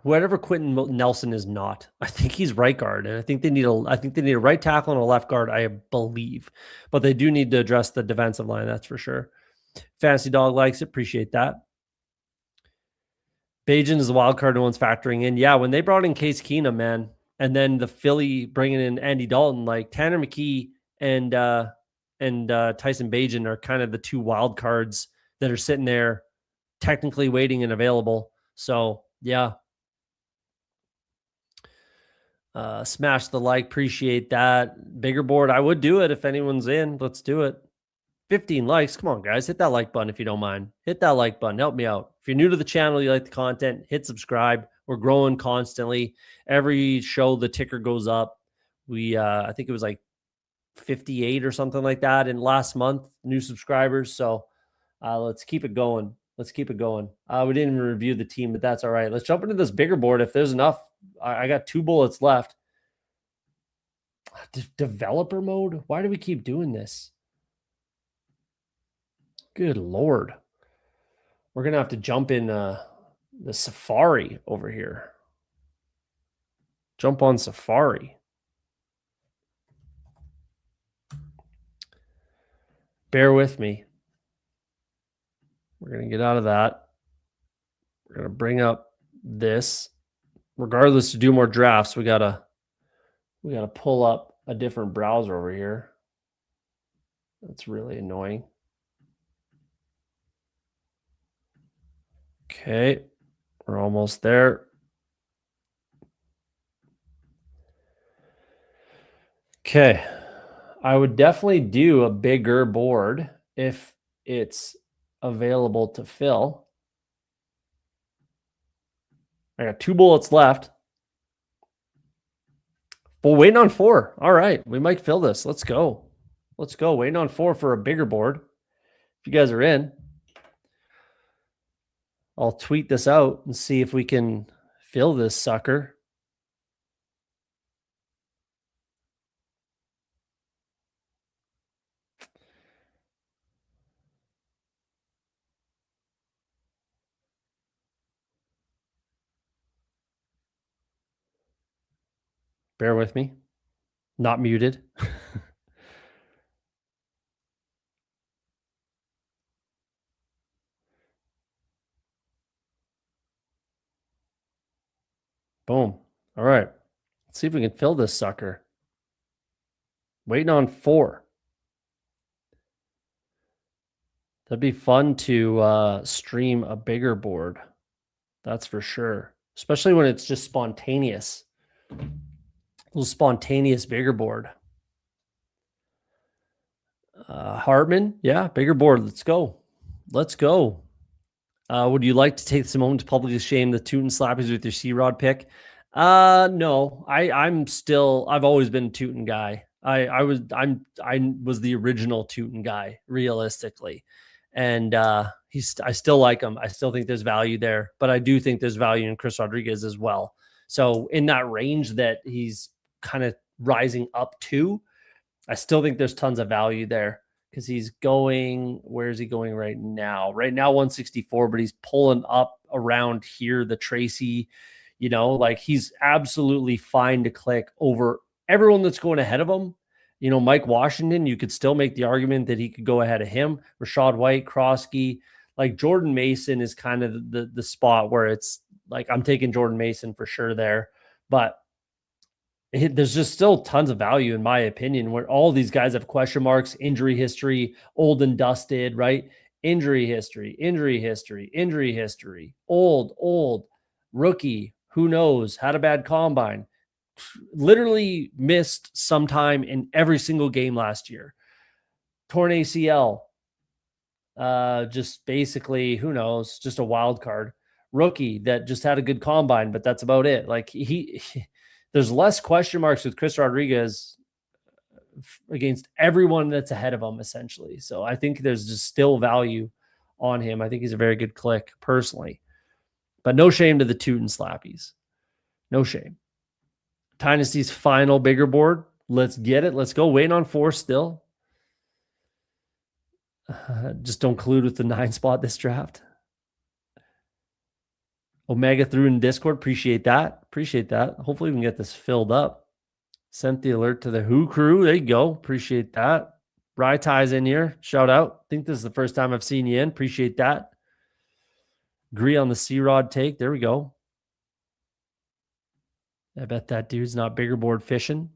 Whatever Quentin Nelson is not. I think he's right guard, and I think they need a right tackle and a left guard, I believe. But they do need to address the defensive line, that's for sure. Fantasy Dog likes it. Appreciate that. Bajan is the wild card no one's factoring in. Yeah, when they brought in Case Keenum, man, and then the Philly bringing in Andy Dalton, like Tanner McKee and Tyson Bajan are kind of the two wild cards that are sitting there technically waiting and available. So, yeah. Smash the like. Appreciate that. Bigger board. I would do it if anyone's in. Let's do it. 15 likes. Come on, guys. Hit that like button if you don't mind. Hit that like button. Help me out. If you're new to the channel, you like the content, hit subscribe. We're growing constantly. Every show, the ticker goes up. We, I think it was like 58 or something like that in last month, new subscribers. So let's keep it going. We didn't even review the team, but that's all right. Let's jump into this bigger board. If there's enough, I got 2 bullets left. Developer mode? Why do we keep doing this? Good Lord. We're going to have to jump in the Safari over here. Jump on Safari. Bear with me. We're going to get out of that. We're going to bring up this. Regardless, to do more drafts, we gotta pull up a different browser over here. That's really annoying. Okay, we're almost there. Okay, I would definitely do a bigger board if it's available to fill. I got 2 bullets left. Well, waiting on 4. All right, we might fill this. Let's go. Waiting on 4 for a bigger board. If you guys are in, I'll tweet this out and see if we can fill this sucker. Bear with me. Not muted. Boom. All right. Let's see if we can fill this sucker. Waiting on 4. That'd be fun to stream a bigger board. That's for sure. Especially when it's just spontaneous. A little spontaneous bigger board. Hartman, yeah, bigger board. Let's go. Would you like to take this moment to publicly shame the Tootin' Slappies with your C-Rod pick? No, I've always been a Tootin' guy. I was the original Tootin' guy, realistically. And I still like him. I still think there's value there, but I do think there's value in Chris Rodriguez as well. So in that range that he's kind of rising up to, I still think there's tons of value there. because he's going, where is he going right now? Right now, 164, but he's pulling up around here, the Tracy, like he's absolutely fine to click over everyone that's going ahead of him. Mike Washington, you could still make the argument that he could go ahead of him. Rashad White, Kroski, like Jordan Mason is kind of the spot where it's like, I'm taking Jordan Mason for sure there, but there's just still tons of value in my opinion, where all these guys have question marks, injury history, old and dusted, right? Injury history, old, rookie, who knows, had a bad combine, literally missed some time in every single game last year, torn ACL, just basically, who knows, just a wild card rookie that just had a good combine, but that's about it. Like there's less question marks with Chris Rodriguez against everyone that's ahead of him, essentially. So I think there's just still value on him. I think he's a very good click personally, but no shame to the Tootin Slappies. No shame. Dynasty's final bigger board. Let's get it. Let's go. Waiting on 4 still. Just don't collude with the 9 spot this draft. Omega through in Discord. Appreciate that. Hopefully we can get this filled up. Sent the alert to the Who crew. There you go. Appreciate that. Rye Tie's in here. Shout out. I think this is the first time I've seen you in. Appreciate that. Agree on the C-Rod take. There we go. I bet that dude's not bigger board fishing.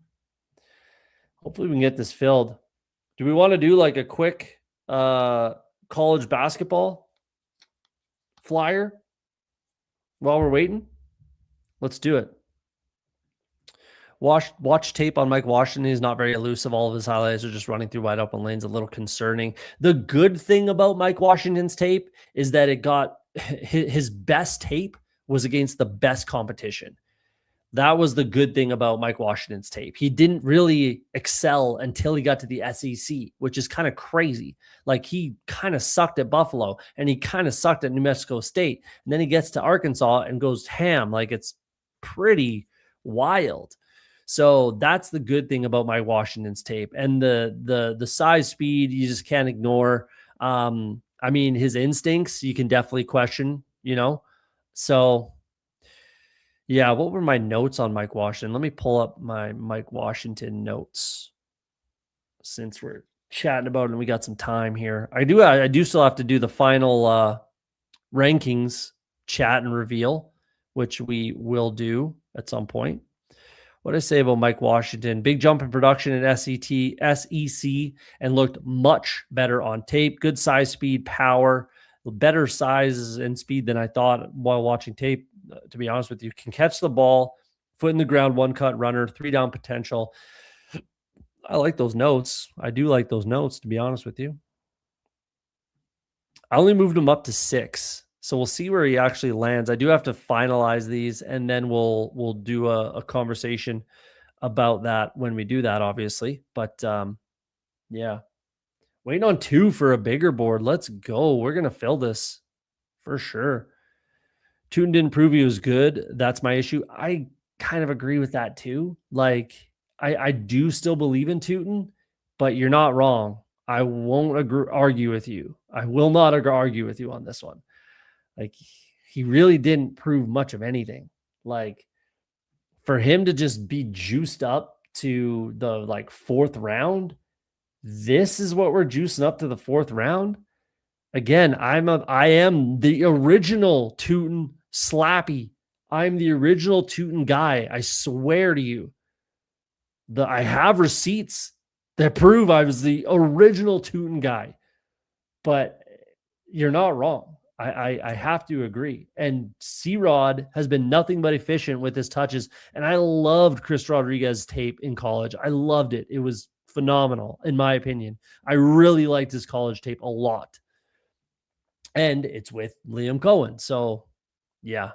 Hopefully we can get this filled. Do we want to do like a quick college basketball flyer while we're waiting? Let's do it. Watch tape on Mike Washington. He's not very elusive. All of his highlights are just running through wide open lanes, a little concerning. The good thing about Mike Washington's tape is that it got his best tape was against the best competition. That was the good thing about Mike Washington's tape. He didn't really excel until he got to the SEC, which is kind of crazy. Like he kind of sucked at Buffalo and he kind of sucked at New Mexico State. And then he gets to Arkansas and goes ham. Like it's pretty wild. So that's the good thing about Mike Washington's tape. And the size, speed, you just can't ignore. I mean, his instincts, you can definitely question, So yeah, what were my notes on Mike Washington? Let me pull up my Mike Washington notes since we're chatting about it and we got some time here. I do still have to do the final rankings chat and reveal, which we will do at some point. What did I say about Mike Washington? Big jump in production in SEC, and looked much better on tape. Good size, speed, power, better size and speed than I thought while watching tape. To be honest with you, can catch the ball, foot in the ground, 1-cut runner, 3-down potential. I like those notes. I do like those notes, to be honest with you. I only moved him up to 6, so we'll see where he actually lands. I do have to finalize these, and then we'll do a conversation about that when we do that, obviously. But yeah, waiting on 2 for a bigger board. Let's go. We're gonna fill this for sure. Tootin didn't prove he was good. That's my issue. I kind of agree with that too. Like, I do still believe in Tootin, but you're not wrong. I won't argue with you. I will not argue with you on this one. Like, he really didn't prove much of anything. Like, for him to just be juiced up to the 4th round, this is what we're juicing up to the 4th round. Again, I am the original Tootin Slappy. I'm the original Tootin guy. I swear to you. I have receipts that prove I was the original Tootin guy. But you're not wrong. I have to agree. And C-Rod has been nothing but efficient with his touches. And I loved Chris Rodriguez's tape in college. I loved it. It was phenomenal, in my opinion. I really liked his college tape a lot. And it's with Liam Cohen. So, yeah.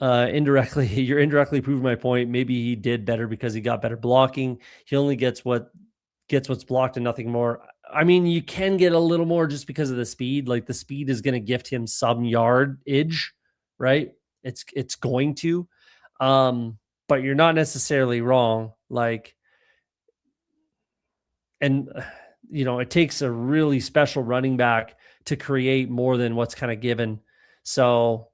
You're indirectly proving my point. Maybe he did better because he got better blocking. He only gets what's blocked and nothing more. I mean, you can get a little more just because of the speed. Like, the speed is going to gift him some yardage, right? It's going to. But you're not necessarily wrong. Like, And, it takes a really special running back to create more than what's kind of given. So,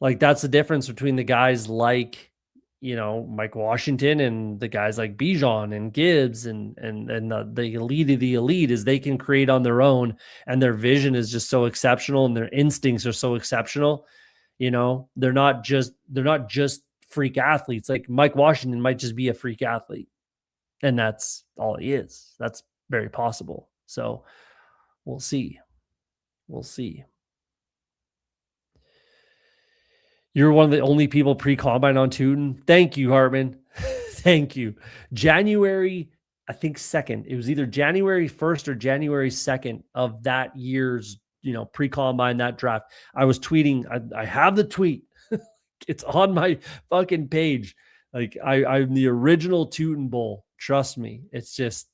like that's the difference between the guys like, Mike Washington and the guys like Bijan and Gibbs and the elite of the elite is they can create on their own, and their vision is just so exceptional and their instincts are so exceptional. They're not just freak athletes. Like Mike Washington might just be a freak athlete, and that's all he is. That's very possible. So we'll see. We'll see. You're one of the only people pre-combine on Tootin. Thank you, Hartman. Thank you. January, I think 2nd. It was either January 1st or January 2nd of that year's, pre-combine, that draft. I was tweeting. I have the tweet. It's on my fucking page. Like I'm the original Tootin Bull. Trust me. It's just,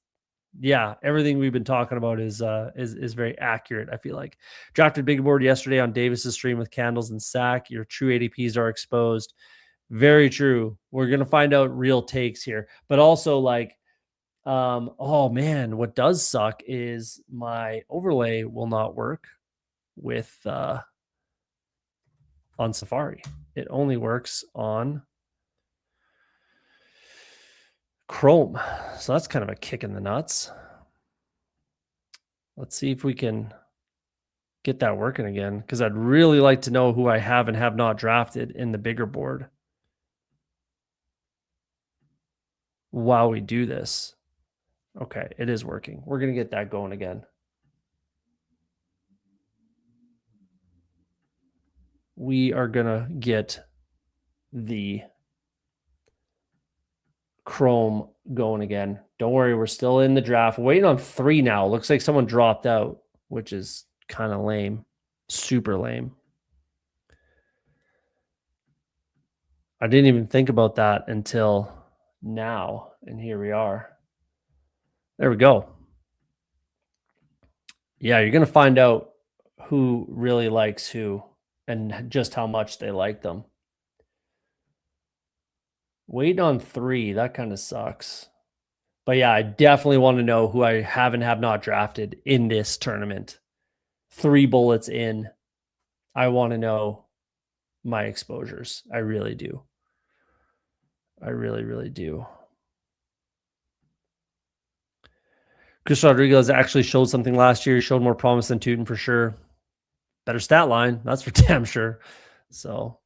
yeah, everything we've been talking about is very accurate. I feel like drafted big board yesterday on Davis's stream with candles and sack. Your true ADPs are exposed. Very true. We're gonna find out real takes here, but also like, oh man, what does suck is my overlay will not work with on Safari. It only works on Chrome. So that's kind of a kick in the nuts. Let's see if we can get that working again, because I'd really like to know who I have and have not drafted in the bigger board while we do this. Okay, it is working. We're going to get that going again. We are going to get the Chrome going again. Don't worry, we're still in the draft. Waiting on 3 now. Looks like someone dropped out, which is kind of lame. Super lame. I didn't even think about that until now, and here we are. There we go. Yeah, you're going to find out who really likes who and just how much they like them. Waiting on 3, that kind of sucks. But yeah, I definitely want to know who I have and have not drafted in this tournament. 3 bullets in. I want to know my exposures. I really do. I really, really do. Chris Rodriguez actually showed something last year. He showed more promise than Tootin for sure. Better stat line. That's for damn sure. So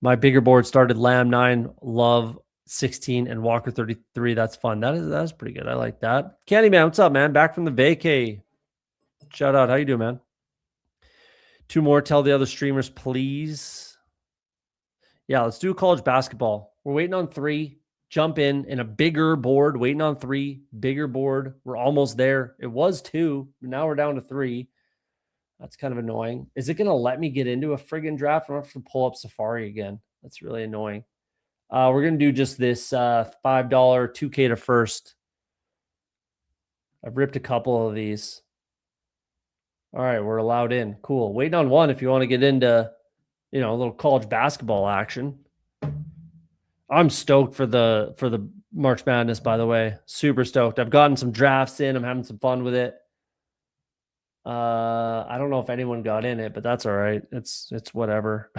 my bigger board started Lamb 9, Love 16, and Walker 33. That's fun. That's pretty good. I like that. Candyman, what's up, man? Back from the vacay. Shout out. How you doing, man? 2 more. Tell the other streamers, please. Yeah, let's do college basketball. We're waiting on 3. Jump in a bigger board. Waiting on 3. Bigger board. We're almost there. It was 2. Now we're down to 3. That's kind of annoying. Is it going to let me get into a friggin' draft? I'm going to have to pull up Safari again. That's really annoying. We're going to do just this $5 2K to first. I've ripped a couple of these. All right, we're allowed in. Cool. Waiting on 1 if you want to get into, a little college basketball action. I'm stoked for the March Madness, by the way. Super stoked. I've gotten some drafts in. I'm having some fun with it. I don't know if anyone got in it, but that's all right. It's whatever.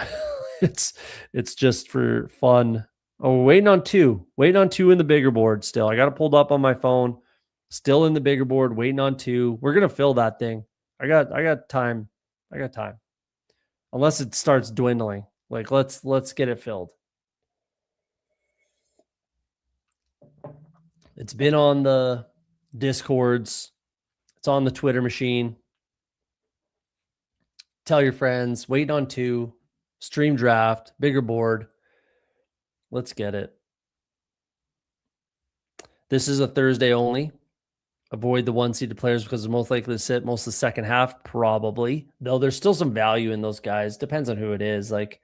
it's just for fun. Oh, we're waiting on 2. Waiting on 2 in the bigger board still. I got it pulled up on my phone. Still in the bigger board, waiting on 2. We're gonna fill that thing. I got time. I got time. Unless it starts dwindling. Like let's get it filled. It's been on the Discords. It's on the Twitter machine. Tell your friends. Waiting on 2. Stream draft. Bigger board. Let's get it. This is a Thursday only. Avoid the 1-seeded players because they're most likely to sit most of the second half, probably. Though there's still some value in those guys. Depends on who it is. Like,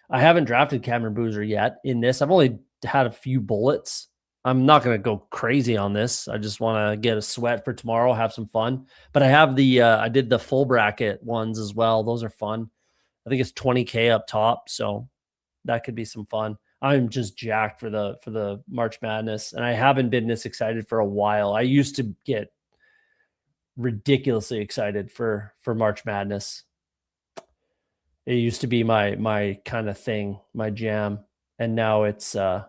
I haven't drafted Cameron Boozer yet in this. I've only had a few bullets. I'm not going to go crazy on this. I just want to get a sweat for tomorrow, have some fun. But I have I did the full bracket ones as well. Those are fun. I think it's 20K up top, so that could be some fun. I'm just jacked for the March Madness, and I haven't been this excited for a while. I used to get ridiculously excited for March Madness. It used to be my kind of thing, my jam, and now it's hard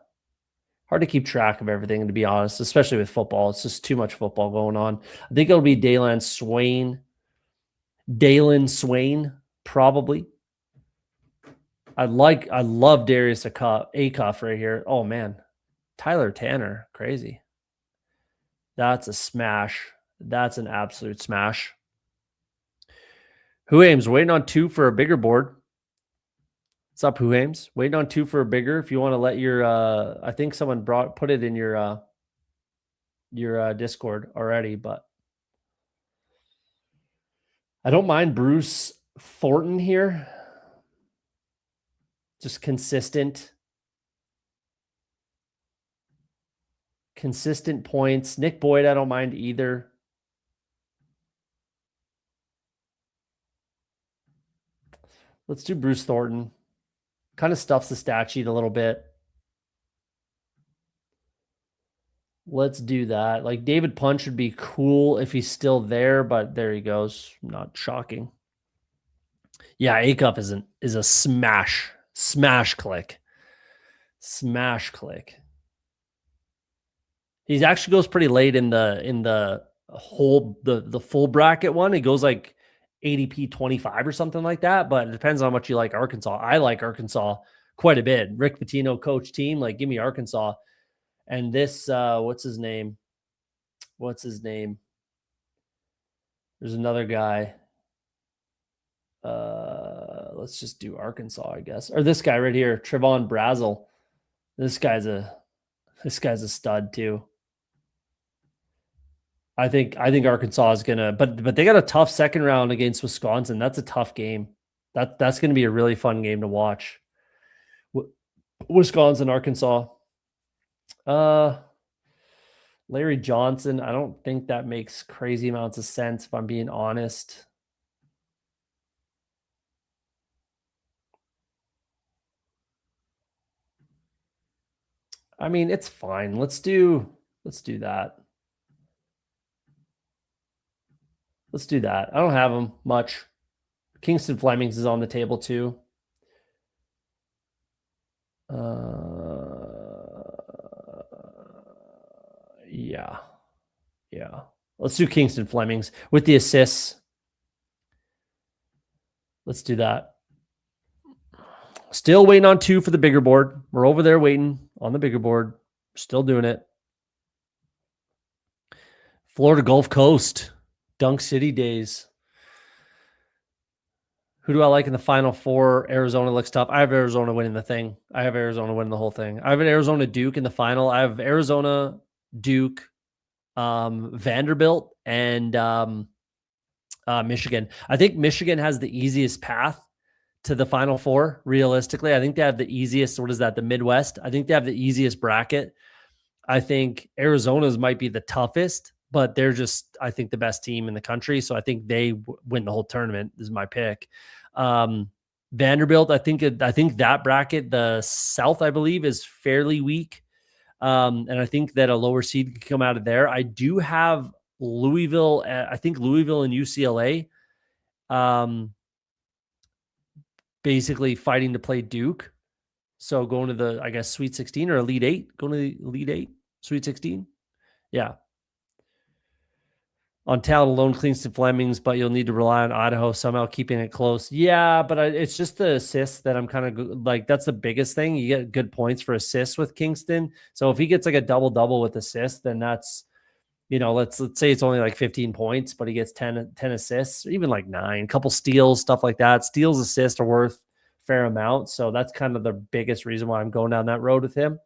to keep track of everything. To be honest, especially with football, it's just too much football going on. I think it'll be Dalen Swain, probably. I love Darius Acuff right here. Oh man, Tyler Tanner, crazy. That's a smash. That's an absolute smash. Who Ames waiting on 2 for a bigger board. What's up, Who Ames? Waiting on 2 for a bigger. If you want to let your, I think someone put it in your Discord already, but I don't mind Bruce Thornton here. Just consistent points. Nick Boyd, I don't mind either. Let's do Bruce Thornton. Kind of stuffs the stat sheet a little bit. Let's do that. Like David Punch would be cool if he's still there, but there he goes. Not shocking. Yeah, Acuff is a smash click. Smash click. He actually goes pretty late in the full bracket one. It goes like ADP 25 or something like that, but it depends on how much you like Arkansas. I like Arkansas quite a bit. Rick Pitino coach team, like give me Arkansas. And this, what's his name? There's another guy. Let's just do Arkansas, I guess. Or this guy right here, Trevon Brazel. This guy's a stud too. I think Arkansas is gonna, but they got a tough second round against Wisconsin. That's a tough game. That's gonna be a really fun game to watch. Wisconsin, Arkansas. Larry Johnson. I don't think that makes crazy amounts of sense if I'm being honest. I mean, it's fine. Let's do that. Let's do that. I don't have them much. Kingston Flemings is on the table too. Yeah. Let's do Kingston Flemings with the assists. Let's do that. Still waiting on 2 for the bigger board. We're over there waiting on the bigger board. Still doing it. Florida Gulf Coast. Dunk City days. Who do I like in the Final Four? Arizona looks tough. I have Arizona winning the thing. I have Arizona winning the whole thing. I have an Arizona Duke in the final. I have Arizona, Duke, Vanderbilt, and Michigan. I think Michigan has the easiest path to the Final Four, realistically. I think they have the easiest, what is that, the Midwest? I think they have the easiest bracket. I think Arizona's might be the toughest, but they're just, I think, the best team in the country. So I think they win the whole tournament is my pick. Vanderbilt, I think that bracket, the South, I believe, is fairly weak. And I think that a lower seed could come out of there. I do have Louisville. I think Louisville and UCLA, basically fighting to play Duke. So going to the, I guess, Sweet 16 or Elite 8, going to the Elite 8, Sweet 16. Yeah. On talent alone, Kingston Flemings, but you'll need to rely on Idaho somehow keeping it close. Yeah, but it's just the assists that I'm kind of like, that's the biggest thing. You get good points for assists with Kingston. So if he gets like a double-double with assists, then that's, let's say it's only like 15 points, but he gets 10 assists, or even like 9, couple steals, stuff like that. Steals, assists are worth a fair amount. So that's kind of the biggest reason why I'm going down that road with him.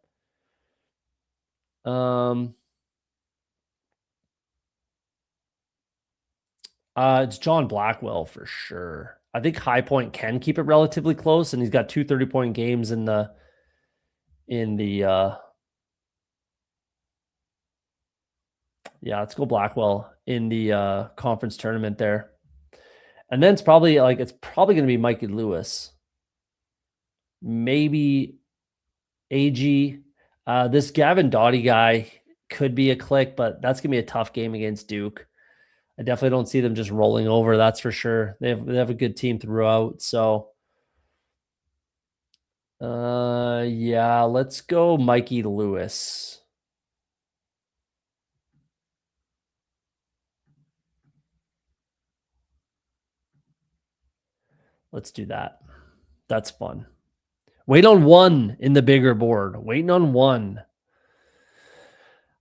It's John Blackwell for sure. I think High Point can keep it relatively close, and he's got 2 30-point games in the let's go Blackwell in the conference tournament there. And then it's probably going to be Mikey Lewis. Maybe AG. This Gavin Doughty guy could be a click, but that's going to be a tough game against Duke. I definitely don't see them just rolling over. That's for sure. They have a good team throughout. So, yeah, let's go Mikey Lewis. Let's do that. That's fun. Wait on one in the bigger board. Waiting on one.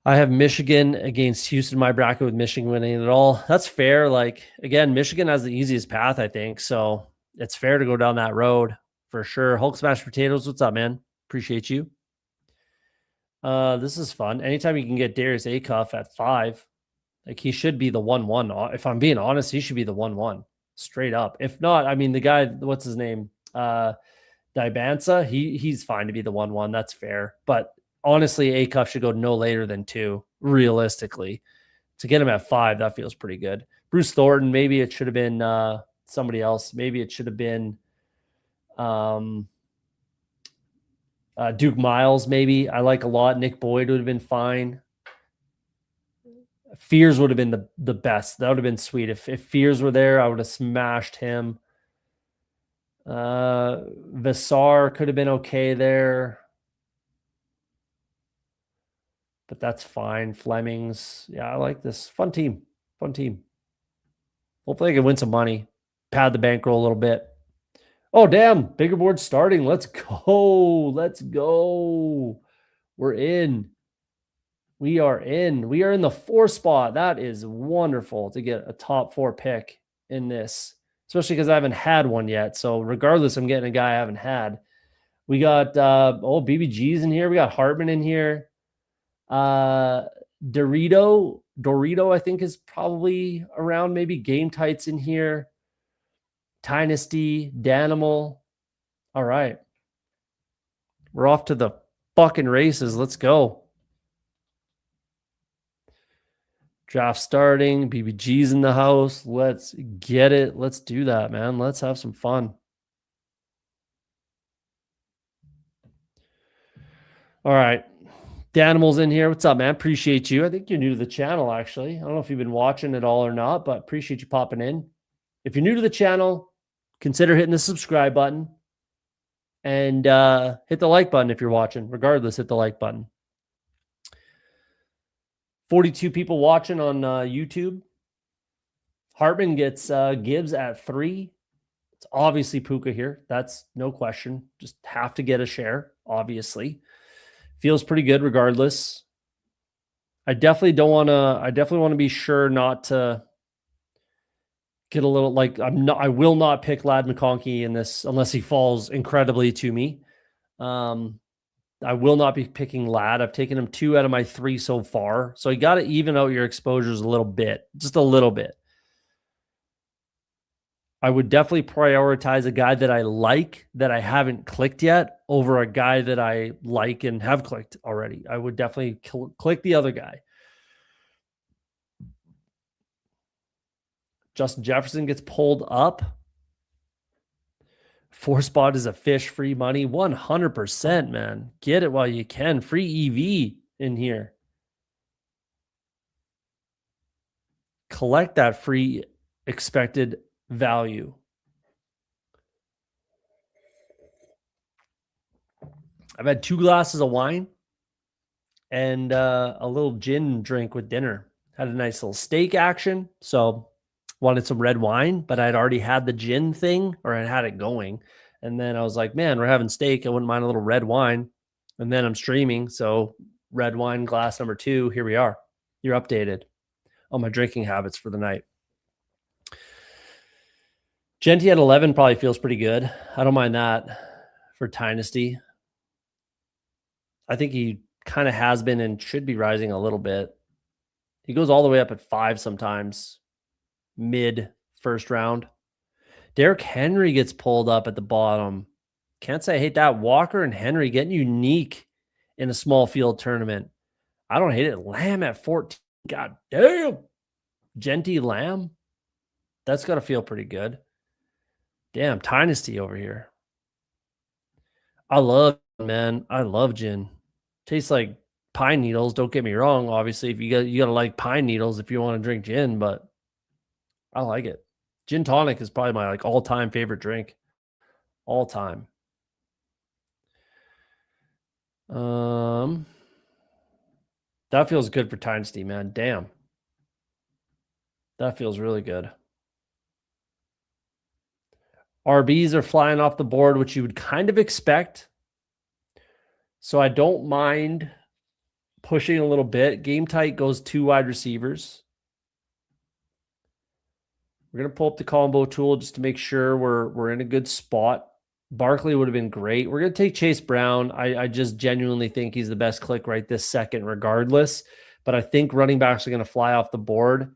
I have Michigan against Houston, my bracket with Michigan winning it all. That's fair. Like, again, Michigan has the easiest path, I think. So it's fair to go down that road for sure. Hulk Smash Potatoes, what's up, man? Appreciate you. This is fun. Anytime you can get Darius Acuff at 5, like he should be the 1-1. If I'm being honest, he should be the 1-1 straight up. If not, I mean, the guy, what's his name? Dibansa, he's fine to be the 1-1. That's fair. But honestly, Acuff should go no later than 2, realistically. To get him at 5, that feels pretty good. Bruce Thornton, maybe it should have been somebody else. Maybe it should have been Duke Miles, maybe. I like a lot. Nick Boyd would have been fine. Fears would have been the best. That would have been sweet. If Fears were there, I would have smashed him. Vassar could have been okay there. But that's fine. Flemings. Yeah, I like this. Fun team. Fun team. Hopefully I can win some money. Pad the bankroll a little bit. Oh, damn. Bigger board starting. Let's go. Let's go. We're in. We are in. We are in the 4 spot. That is wonderful to get a top 4 pick in this, especially because I haven't had one yet. So regardless, I'm getting a guy I haven't had. We got BBG's in here. We got Hartman in here. Dorito, I think, is probably around. Maybe Game Tights in here. Dynasty, Danimal. All right. We're off to the fucking races. Let's go. Draft starting. BBG's in the house. Let's get it. Let's do that, man. Let's have some fun. All right. Danimal's in here. What's up, man? Appreciate you. I think you're new to the channel, actually. I don't know if you've been watching it all or not, but appreciate you popping in. If you're new to the channel, consider hitting the subscribe button and hit the like button if you're watching. Regardless, hit the like button. 42 people watching on YouTube. Hartman gets Gibbs at 3. It's obviously Puka here. That's no question. Just have to get a share, obviously. Feels pretty good regardless. I definitely want to be sure not to get a little like I will not pick Ladd McConkey in this unless he falls incredibly to me. I will not be picking Ladd. I've taken him 2 out of my 3 so far. So you got to even out your exposures a little bit, just a little bit. I would definitely prioritize a guy that I like that I haven't clicked yet over a guy that I like and have clicked already. I would definitely click the other guy. Justin Jefferson gets pulled up. 4 spot is a fish, free money. 100%, man. Get it while you can. Free EV in here. Collect that free expected value. I've had 2 glasses of wine and a little gin drink with dinner. Had a nice little steak action. So wanted some red wine, but I'd already had the gin thing, or I'd had it going. And then I was like, man, we're having steak. I wouldn't mind a little red wine. And then I'm streaming. So red wine glass number 2. Here we are. You're updated on my drinking habits for the night. Genty at 11 probably feels pretty good. I don't mind that for Dynasty. I think he kind of has been and should be rising a little bit. He goes all the way up at 5 sometimes, mid first round. Derrick Henry gets pulled up at the bottom. Can't say I hate that. Walker and Henry getting unique in a small field tournament. I don't hate it. Lamb at 14. God damn. Genty Lamb. That's got to feel pretty good. Damn, Dynasty over here. I love man. I love gin. Tastes like pine needles. Don't get me wrong. Obviously, if you gotta like pine needles if you want to drink gin, but I like it. Gin tonic is probably my like all-time favorite drink. All time. Um, that feels good for Dynasty, man. Damn. That feels really good. RBs are flying off the board, which you would kind of expect. So I don't mind pushing a little bit. Game tight goes 2 wide receivers. We're going to pull up the combo tool just to make sure we're in a good spot. Barkley would have been great. We're going to take Chase Brown. I just genuinely think he's the best click right this second regardless. But I think running backs are going to fly off the board.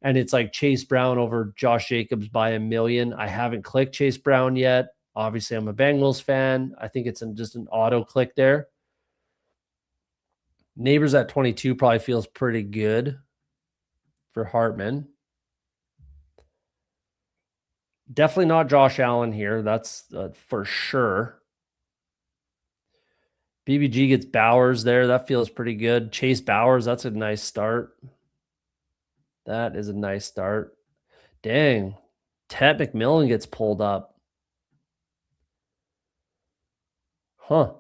And it's like Chase Brown over Josh Jacobs by a million. I haven't clicked Chase Brown yet. Obviously, I'm a Bengals fan. I think it's just an auto click there. Neighbors at 22 probably feels pretty good for Hartman. Definitely not Josh Allen here. That's for sure. BBG gets Bowers there. That feels pretty good. Chase Bowers, that's a nice start. That is a nice start. Dang. Ted McMillan gets pulled up. Huh.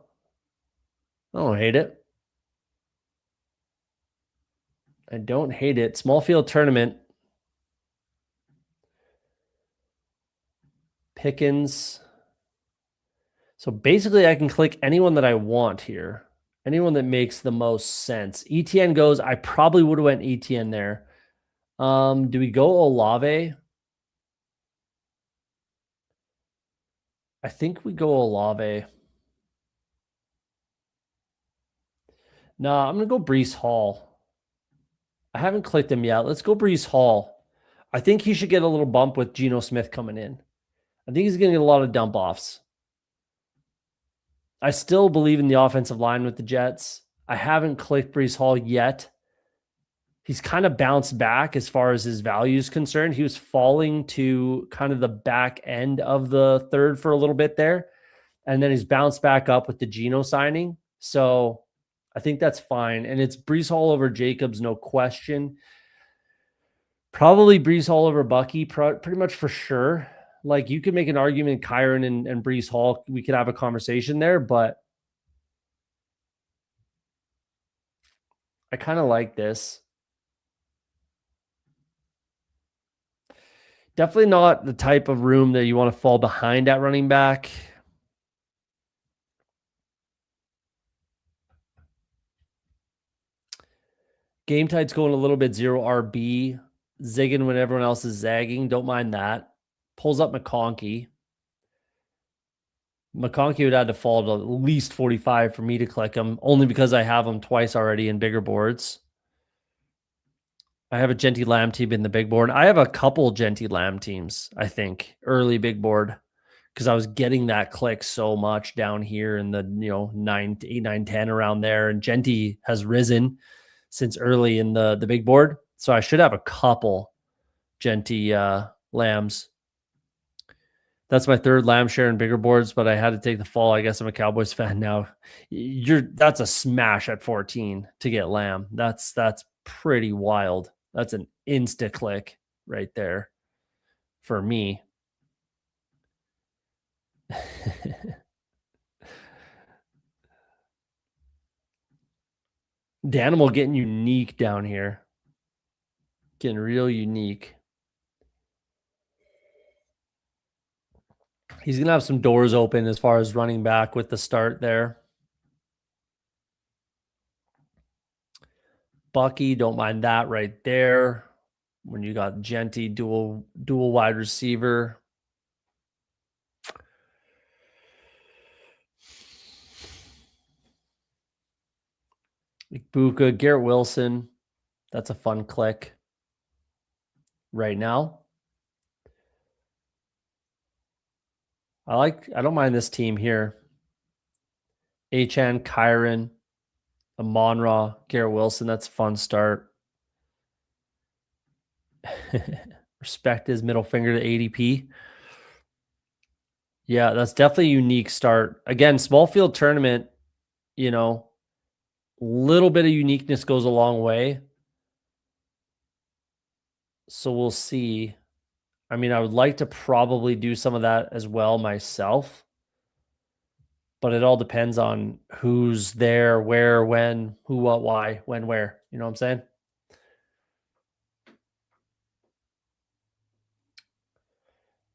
I don't hate it. I don't hate it. Small field tournament. Pickens. So basically, I can click anyone that I want here. Anyone that makes the most sense. ETN goes. I probably would have went ETN there. Do we go Olave? I think we go Olave. No, I'm going to go Breece Hall. I haven't clicked him yet. Let's go Breece Hall. I think he should get a little bump with Geno Smith coming in. I think he's going to get a lot of dump offs. I still believe in the offensive line with the Jets. I haven't clicked Breece Hall yet. He's kind of bounced back as far as his value is concerned. He was falling to kind of the back end of the third for a little bit there. And then he's bounced back up with the Geno signing. So I think that's fine. And it's Breece Hall over Jacobs, no question. Probably Breece Hall over Bucky, pretty much for sure. Like you could make an argument, Kyron and Breece Hall, we could have a conversation there, but I kind of like this. Definitely not the type of room that you want to fall behind at running back. Game tide's going a little bit 0 RB. Zigging when everyone else is zagging. Don't mind that. Pulls up McConkey. McConkey would have to fall to at least 45 for me to click him, only because I have him twice already in bigger boards. I have a Genty Lamb team in the big board. I have a couple Genty Lamb teams, I think, early big board, because I was getting that click so much down here in the 8, 9, 10 around there. And Genty has risen since early in the big board. So I should have a couple Genty Lambs. That's my third Lamb share in bigger boards, but I had to take the fall. I guess I'm a Cowboys fan now. That's a smash at 14 to get Lamb. That's pretty wild. That's an insta click right there for me. Danimal getting unique down here. Getting real unique. He's going to have some doors open as far as running back with the start there. Bucky, don't mind that right there. When you got Genty, dual wide receiver. Buka, Garrett Wilson. That's a fun click right now. I don't mind this team here. Achan, Kyron, Amon-Ra, Garrett Wilson. That's a fun start. Respect his middle finger to ADP. Yeah, that's definitely a unique start. Again, small field tournament, little bit of uniqueness goes a long way. So we'll see. I mean, I would like to probably do some of that as well myself, but it all depends on who's there, where, when, who, what, why, when, where. You know what I'm saying?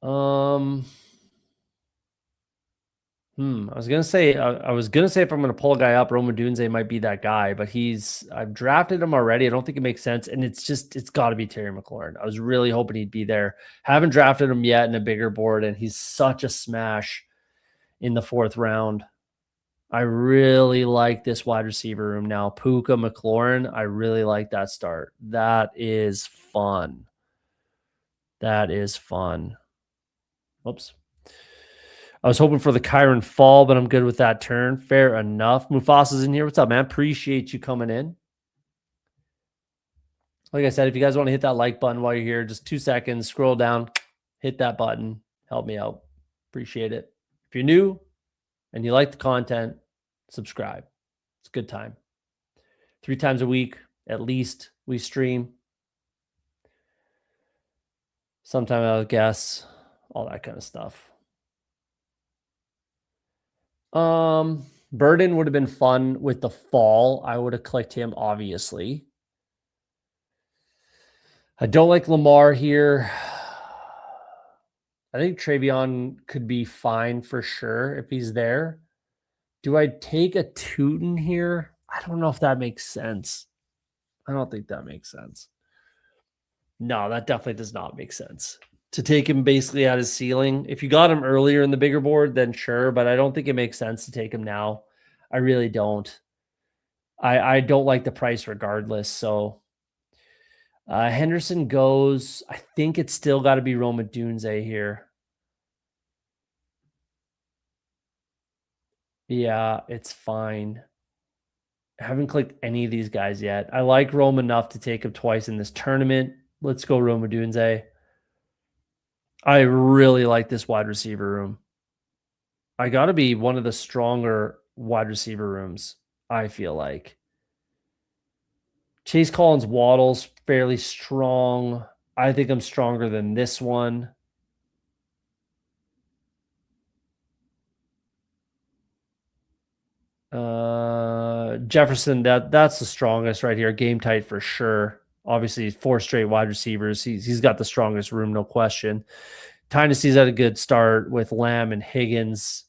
Um, I was gonna say if I'm gonna pull a guy up, Roma Dunze might be that guy, but I've drafted him already. I don't think it makes sense, and it's got to be Terry McLaurin. I was really hoping he'd be there. Haven't drafted him yet in a bigger board, and he's such a smash in the 4th round. I really like this wide receiver room now. Puka McLaurin, I really like that start. That is fun. That is fun. Whoops. I was hoping for the Kyron fall, but I'm good with that turn. Fair enough. Mufasa's in here. What's up, man? Appreciate you coming in. Like I said, if you guys want to hit that like button while you're here, just 2 seconds, scroll down, hit that button. Help me out. Appreciate it. If you're new and you like the content, subscribe. It's a good time. 3 times a week, at least, we stream. Sometime I'll guess, all that kind of stuff. Burden would have been fun with the fall. I would have clicked him, obviously. I don't like Lamar here. I think Travion could be fine for sure if he's there. Do I take a Tootin here? I don't know if that makes sense. I don't think that makes sense. No, that definitely does not make sense. To take him basically at his ceiling. If you got him earlier in the bigger board, then sure, but I don't think it makes sense to take him now. I really don't. I don't like the price regardless. So Henderson goes. I think it's still got to be Roma Dunze here. Yeah, it's fine. I haven't clicked any of these guys yet. I like Rome enough to take him twice in this tournament. Let's go Roma Dunze. I really like this wide receiver room. I got to be one of the stronger wide receiver rooms, I feel like. Chase Collins Waddle's fairly strong. I think I'm stronger than this one. Jefferson, that's the strongest right here. Game tight for sure. Obviously, 4 straight wide receivers. He's got the strongest room, no question. Tynesty's had a good start with Lamb and Higgins.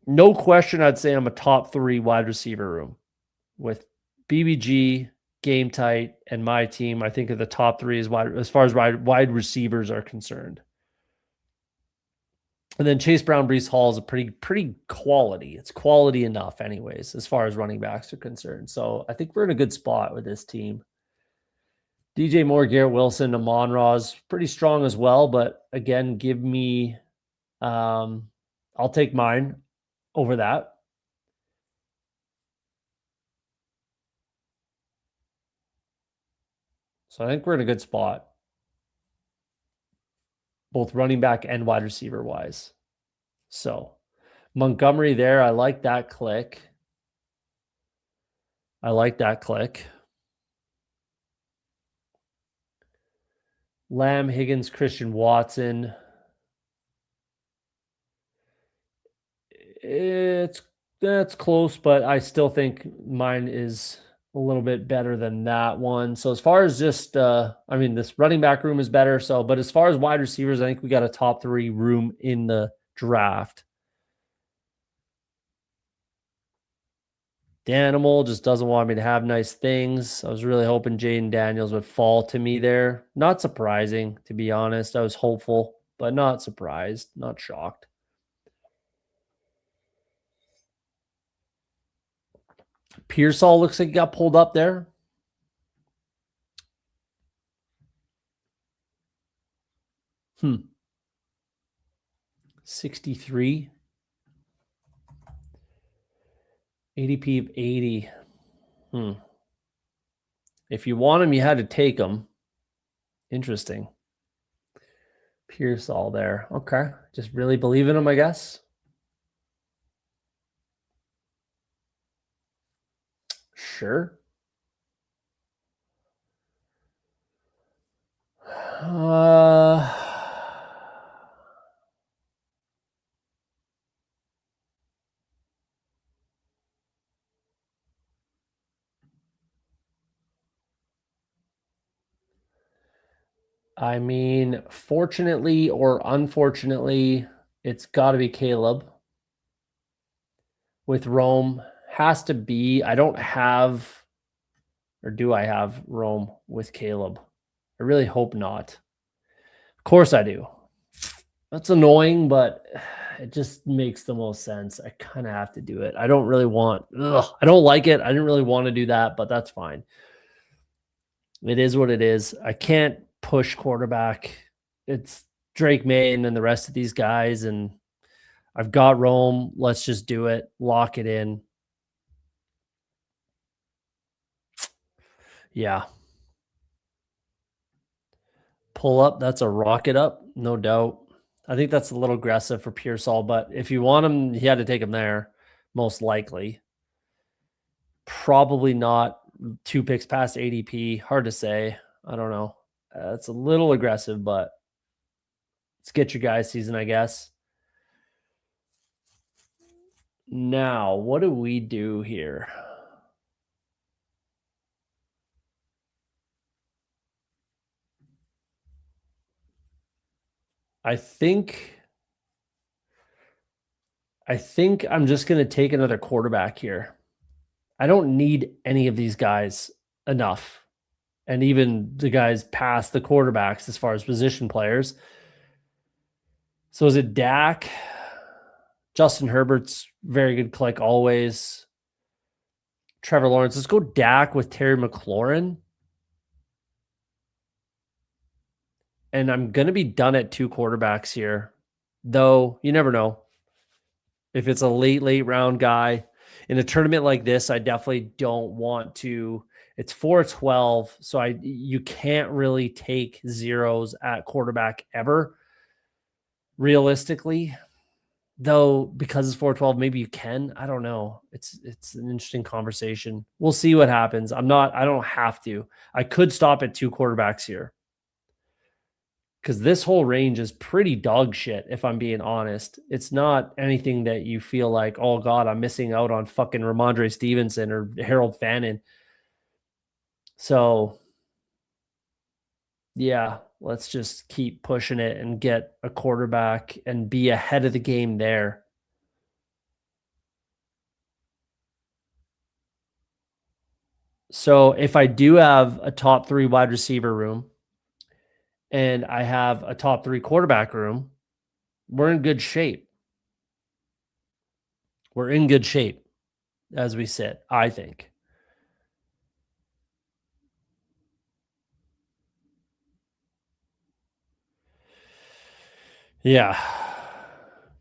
No question, I'd say I'm a top 3 wide receiver room with BBG, Game Tight, and my team. I think of the top 3 as far as wide receivers are concerned. And then Chase Brown, Breece Hall is a pretty quality. It's quality enough, anyways, as far as running backs are concerned. So I think we're in a good spot with this team. DJ Moore, Garrett Wilson, Amon Ra's pretty strong as well. But again, give me, I'll take mine over that. So I think we're in a good spot, both running back and wide receiver wise. So Montgomery there, I like that click. Lamb, Higgins, Christian Watson. That's close, but I still think mine is a little bit better than that one. So as far as just this running back room is better. So, but as far as wide receivers, I think we got a top 3 room in the draft. Danimal just doesn't want me to have nice things. I was really hoping Jaden Daniels would fall to me there. Not surprising, to be honest. I was hopeful, but not surprised, not shocked. Pearsall looks like he got pulled up there. Hmm. 63. ADP of 80. If you want him, you had to take him. Interesting. Pearsall there. Okay. Just really believe in him, I guess. Sure. I mean, fortunately or unfortunately, it's got to be Caleb with Rome. Has to be. I don't have, or do I have Rome with Caleb? I really hope not. Of course I do. That's annoying, but it just makes the most sense. I kind of have to do it. I don't really want, I don't like it. I didn't really want to do that, but that's fine. It is what it is. I can't push quarterback. It's Drake May and then the rest of these guys. And I've got Rome. Let's just do it. Lock it in. Yeah. Pull up. That's a rocket up. No doubt. I think that's a little aggressive for Pearsall, but if you want him, he had to take him there, most likely. Probably not 2 picks past ADP. Hard to say. I don't know. It's a little aggressive, but let's get your guys season, I guess. Now, what do we do here? I think I'm just going to take another quarterback here. I don't need any of these guys enough. And even the guys past the quarterbacks as far as position players. So is it Dak? Justin Herbert's very good click always. Trevor Lawrence. Let's go Dak with Terry McLaurin. And I'm going to be done at 2 quarterbacks here. Though you never know. If it's a late round guy in a tournament like this, I definitely don't want to. It's 4-12, so you can't really take zeros at quarterback ever. Realistically, though, because it's 4-12, maybe you can. I don't know. It's an interesting conversation. We'll see what happens. I don't have to. I could stop at 2 quarterbacks here. Because this whole range is pretty dog shit, if I'm being honest. It's not anything that you feel like, oh God, I'm missing out on fucking Ramondre Stevenson or Harold Fannin. So, yeah, let's just keep pushing it and get a quarterback and be ahead of the game there. So, if I do have a top 3 wide receiver room and I have a top 3 quarterback room, we're in good shape. We're in good shape as we sit, I think. Yeah,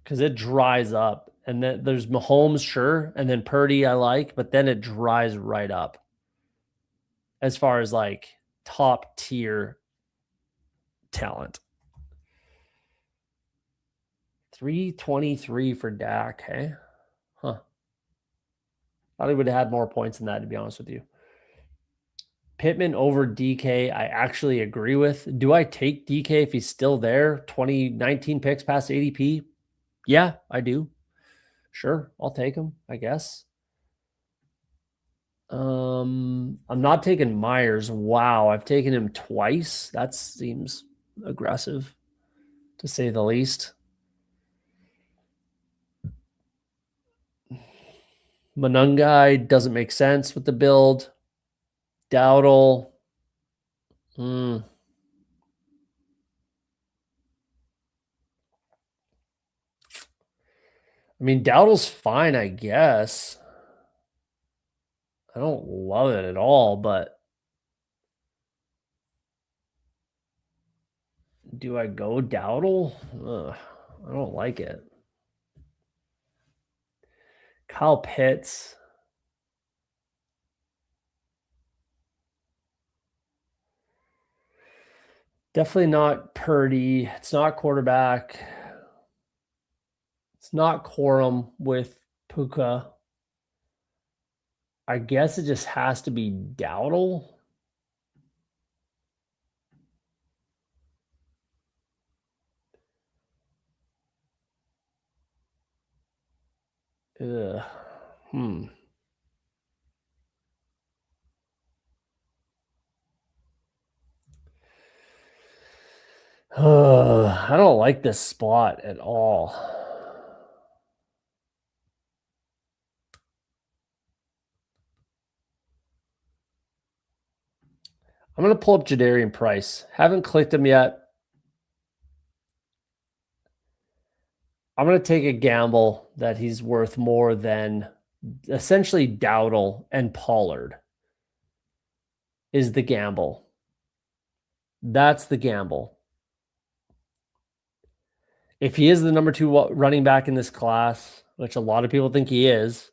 because it dries up. And then there's Mahomes, sure, and then Purdy I like, but then it dries right up as far as like top tier talent. 323 for Dak, hey? Huh. Thought he would have had more points than that, to be honest with you. Pittman over DK, I actually agree with. Do I take DK if he's still there? 2019 picks past ADP? Yeah, I do. Sure, I'll take him, I guess. I'm not taking Myers. Wow, I've taken him twice. That seems aggressive, to say the least. Monungai doesn't make sense with the build. Dowdle. I mean, Dowdle's fine, I guess. I don't love it at all, but do I go Dowdle? I don't like it. Kyle Pitts. Definitely not Purdy. It's not quarterback. It's not Corum with Puka. I guess it just has to be Dowdle. Ugh. I don't like this spot at all. I'm going to pull up Jadarian Price. Haven't clicked him yet. I'm going to take a gamble that he's worth more than essentially Dowdle and Pollard is the gamble. That's the gamble. If he is the number 2 running back in this class, which a lot of people think he is,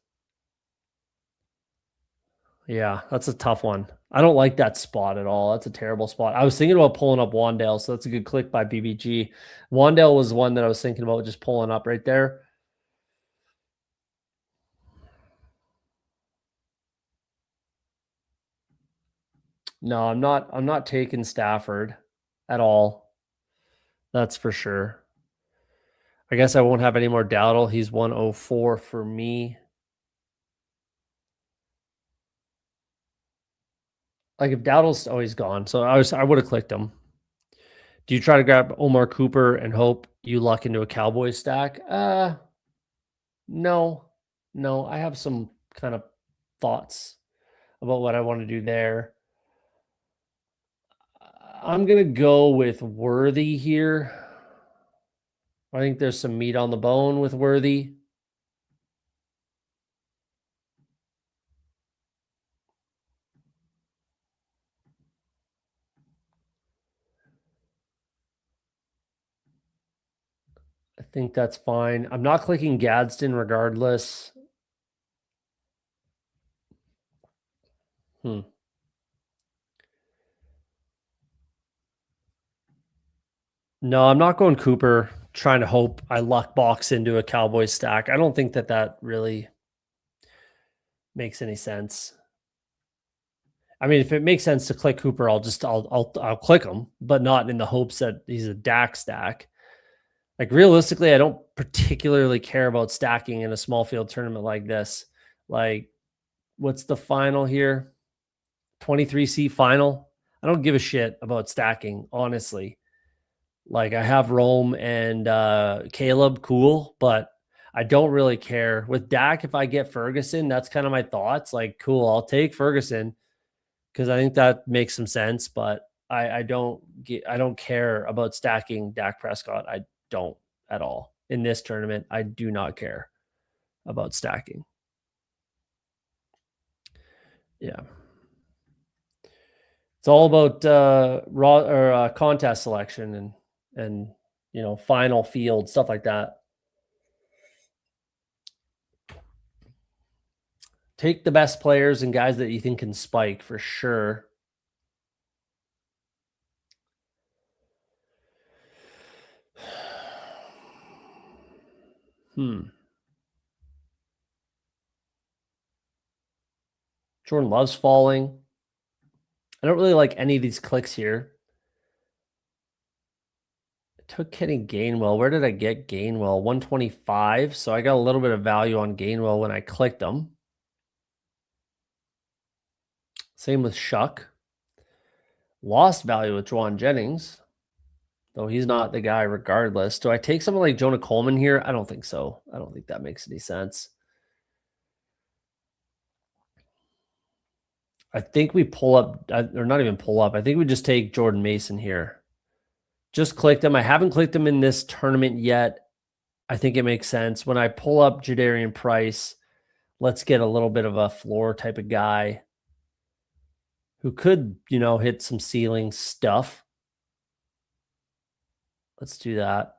yeah, that's a tough one. I don't like that spot at all. That's a terrible spot. I was thinking about pulling up Wandale, so that's a good click by BBG. Wandale was one that I was thinking about just pulling up right there. No, I'm not taking Stafford at all. That's for sure. I guess I won't have any more Dowdle. He's 104 for me. Like if Dowdle's always gone, so I would have clicked him. Do you try to grab Omar Cooper and hope you luck into a Cowboys stack? No. I have some kind of thoughts about what I want to do there. I'm gonna go with Worthy here. I think there's some meat on the bone with Worthy. I think that's fine. I'm not clicking Gadsden regardless. No, I'm not going Cooper, trying to hope I luck box into a Cowboys stack. I don't think that really makes any sense. I mean, if it makes sense to click Cooper, I'll click him, but not in the hopes that he's a DAC stack. Like realistically, I don't particularly care about stacking in a small field tournament like this. Like, what's the final here? 23C final. I don't give a shit about stacking, honestly. Like I have Rome and Caleb, cool, but I don't really care. With Dak, if I get Ferguson, that's kind of my thoughts. Like, cool, I'll take Ferguson because I think that makes some sense, but I don't care about stacking Dak Prescott. I don't at all. In this tournament, I do not care about stacking. Yeah. It's all about contest selection and final field, stuff like that. Take the best players and guys that you think can spike for sure. Jordan Love's falling. I don't really like any of these clicks here. I took Kenny Gainwell. Where did I get Gainwell? 125. So I got a little bit of value on Gainwell when I clicked them. Same with Shuck. Lost value with Juwan Jennings, though he's not the guy regardless. Do I take someone like Jonah Coleman here? I don't think so. I don't think that makes any sense. I think we pull up, or not even pull up. I think we just take Jordan Mason here. Just clicked him. I haven't clicked him in this tournament yet. I think it makes sense. When I pull up Jadarian Price, let's get a little bit of a floor type of guy who could, hit some ceiling stuff. Let's do that.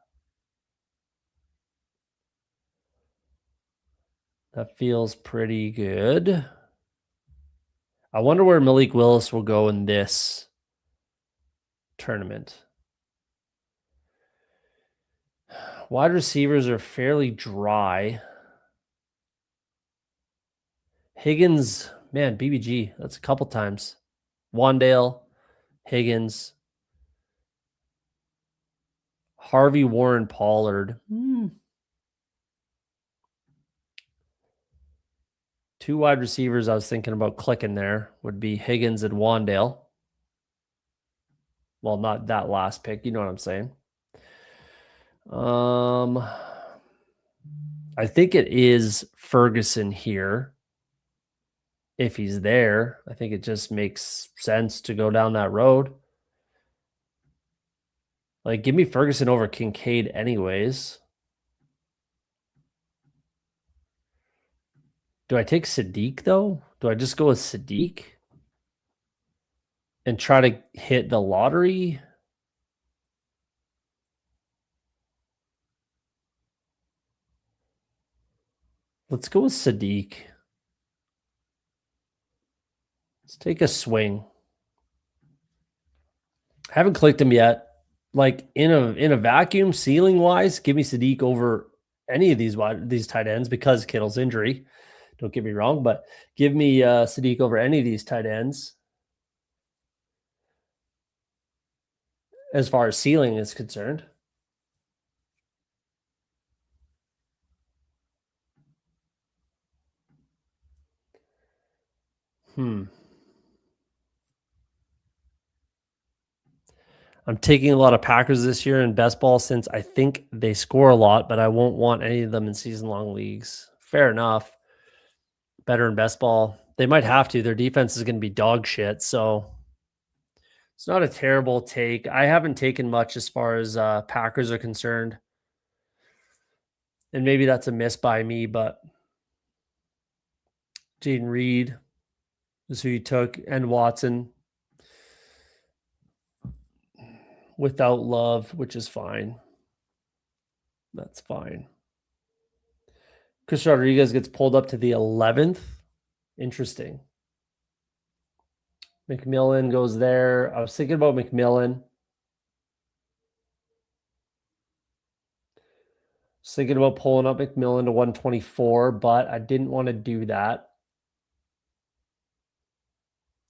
That feels pretty good. I wonder where Malik Willis will go in this tournament. Wide receivers are fairly dry. Higgins, man, BBG, that's a couple times. Wandale, Higgins, Harvey, Warren, Pollard. Two wide receivers I was thinking about clicking there would be Higgins and Wandale. Well, not that last pick. You know what I'm saying? I think it is Ferguson here. If he's there, I think it just makes sense to go down that road. Like, give me Ferguson over Kincaid anyways. Do I take Sadiq, though? Do I just go with Sadiq and try to hit the lottery? Let's go with Sadiq. Let's take a swing. Haven't clicked him yet. Like, in a vacuum, ceiling wise, give me Sadiq over any of these tight ends because Kittle's injury. Don't get me wrong, but give me Sadiq over any of these tight ends as far as ceiling is concerned. I'm taking a lot of Packers this year in best ball since I think they score a lot, but I won't want any of them in season-long leagues. Fair enough. Better in best ball. They might have to. Their defense is going to be dog shit, so it's not a terrible take. I haven't taken much as far as Packers are concerned, and maybe that's a miss by me, but Jaden Reed is who you took, and Watson without Love, which is fine. That's fine. Chris Rodriguez gets pulled up to the 11th. Interesting. McMillan goes there. I was thinking about McMillan. I was thinking about pulling up McMillan to 124, but I didn't want to do that.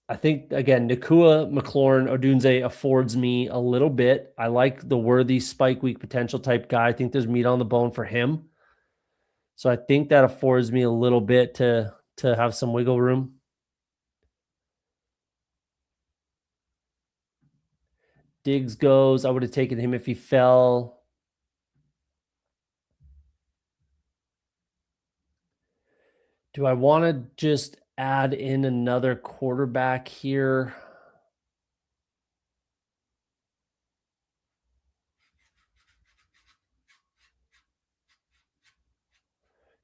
I think, again, Nakua, McLaurin, Odunze affords me a little bit. I like the worthy spike week potential type guy. I think there's meat on the bone for him. So I think that affords me a little bit to have some wiggle room. Diggs goes. I would have taken him if he fell. Do I want to just add in another quarterback here?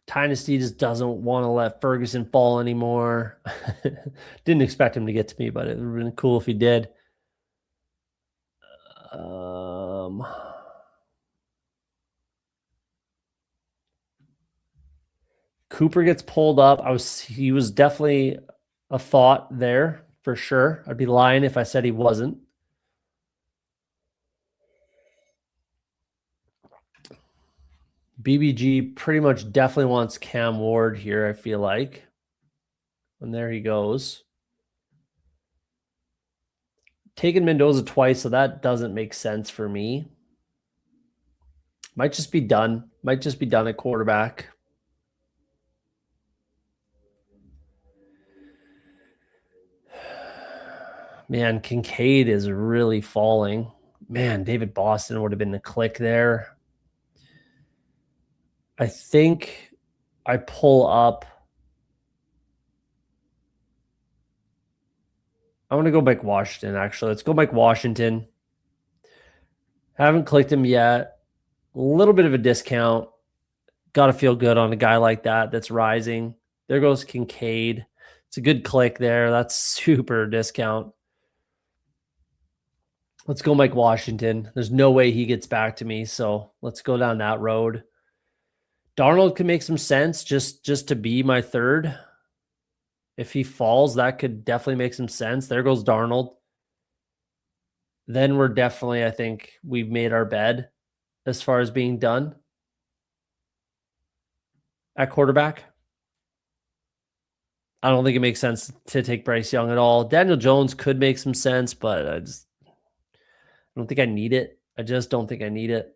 Dynasty just doesn't want to let Ferguson fall anymore. Didn't expect him to get to me, but it would have been cool if he did. Cooper gets pulled up. He was definitely a thought there for sure. I'd be lying if I said he wasn't. BBG pretty much definitely wants Cam Ward here, I feel like. And there he goes. Taking Mendoza twice, so that doesn't make sense for me. Might just be done. Might just be done at quarterback. Man, Kincaid is really falling. Man, David Boston would have been the click there. I think I pull up. I want to go Mike Washington, actually. Let's go Mike Washington. Haven't clicked him yet. A little bit of a discount. Got to feel good on a guy like that that's rising. There goes Kincaid. It's a good click there. That's super discount. Let's go Mike Washington. There's no way he gets back to me, so let's go down that road. Darnold can make some sense just to be my third. If he falls, that could definitely make some sense. There goes Darnold. Then we're definitely, I think, we've made our bed. as far as being done at quarterback. I don't think it makes sense to take Bryce Young at all. Daniel Jones could make some sense, but I don't think I need it. I just don't think I need it.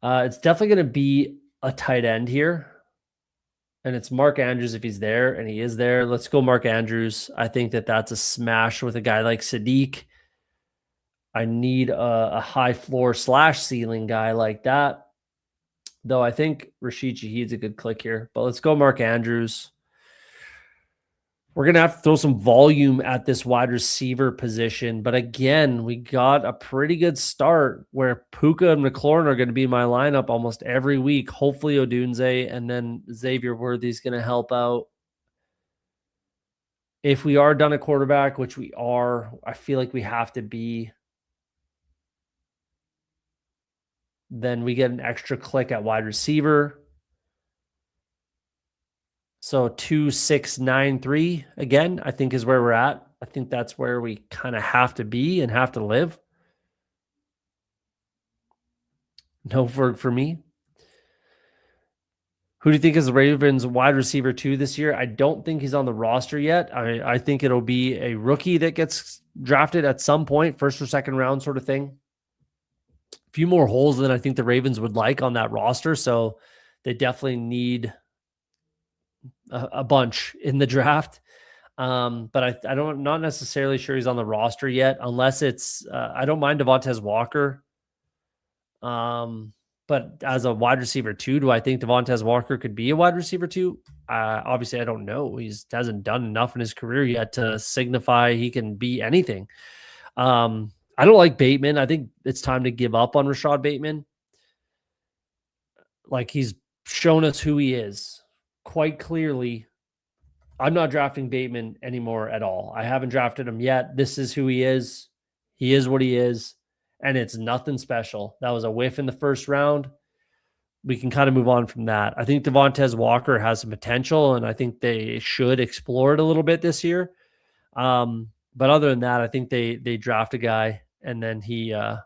It's definitely going to be a tight end here. And it's Mark Andrews if he's there, and he is there. Let's go Mark Andrews. I think that's a smash with a guy like Sadiq. I need a high floor / ceiling guy like that. Though I think Rashid Shaheed's a good click here. But let's go Mark Andrews. We're going to have to throw some volume at this wide receiver position. But again, we got a pretty good start where Puka and McLaurin are going to be in my lineup almost every week. Hopefully Odunze, and then Xavier Worthy's going to help out. If we are done at quarterback, which we are, I feel like we have to be, then we get an extra click at wide receiver. So 2, 6, 9, 3 again, I think is where we're at. I think that's where we kind of have to be and have to live. No for me. Who do you think is the Ravens wide receiver 2 this year? I don't think he's on the roster yet. I think it'll be a rookie that gets drafted at some point, first or second round sort of thing. A few more holes than I think the Ravens would like on that roster. So they definitely need a bunch in the draft. But I'm not necessarily sure he's on the roster yet, unless it's, I don't mind Devontae Walker. But as a wide receiver 2, do I think Devontae Walker could be a wide receiver 2? Obviously, I don't know. He hasn't done enough in his career yet to signify he can be anything. I don't like Bateman. I think it's time to give up on Rashad Bateman. Like, he's shown us who he is quite clearly. I'm not drafting Bateman anymore at all. I haven't drafted him yet. This is who he is. He is what he is, and it's nothing special. That was a whiff in the first round. We can kind of move on from that. I think Devontae Walker has some potential, and I think they should explore it a little bit this year. But other than that, I think they draft a guy, and then he I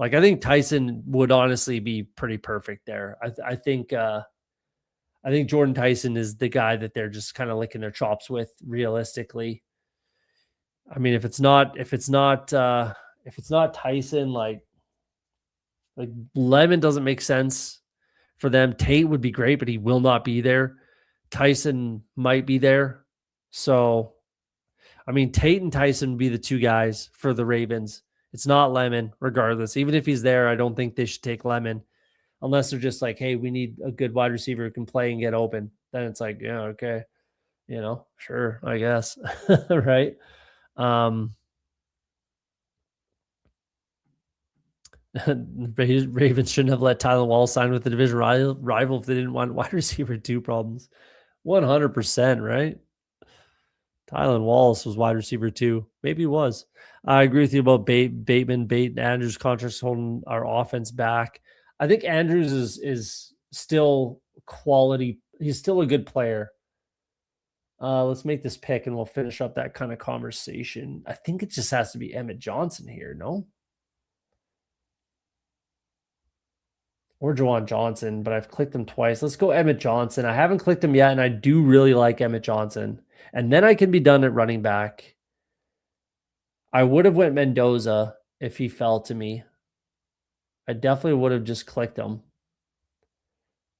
think Tyson would honestly be pretty perfect there. I think Jordan Tyson is the guy that they're just kind of licking their chops with realistically. I mean, if it's not Tyson, like Lemon doesn't make sense for them. Tate would be great, but he will not be there. Tyson might be there. So, I mean, Tate and Tyson would be the two guys for the Ravens. It's not Lemon, regardless. Even if he's there, I don't think they should take Lemon unless they're just like, hey, we need a good wide receiver who can play and get open. Then it's like, yeah, okay. Sure, I guess. Right. Ravens shouldn't have let Tylen Waddle sign with the division rival if they didn't want wide receiver 2 problems. 100%, right? Tylen Wallace was wide receiver 2. Maybe he was. I agree with you about Bateman, Andrews contracts holding our offense back. I think Andrews is still quality. He's still a good player. Let's make this pick and we'll finish up that kind of conversation. I think it just has to be Emmett Johnson here, no? Or Juwan Johnson, but I've clicked him twice. Let's go Emmett Johnson. I haven't clicked him yet, and I do really like Emmett Johnson. And then I can be done at running back. I would have went Mendoza if he fell to me. I definitely would have just clicked him.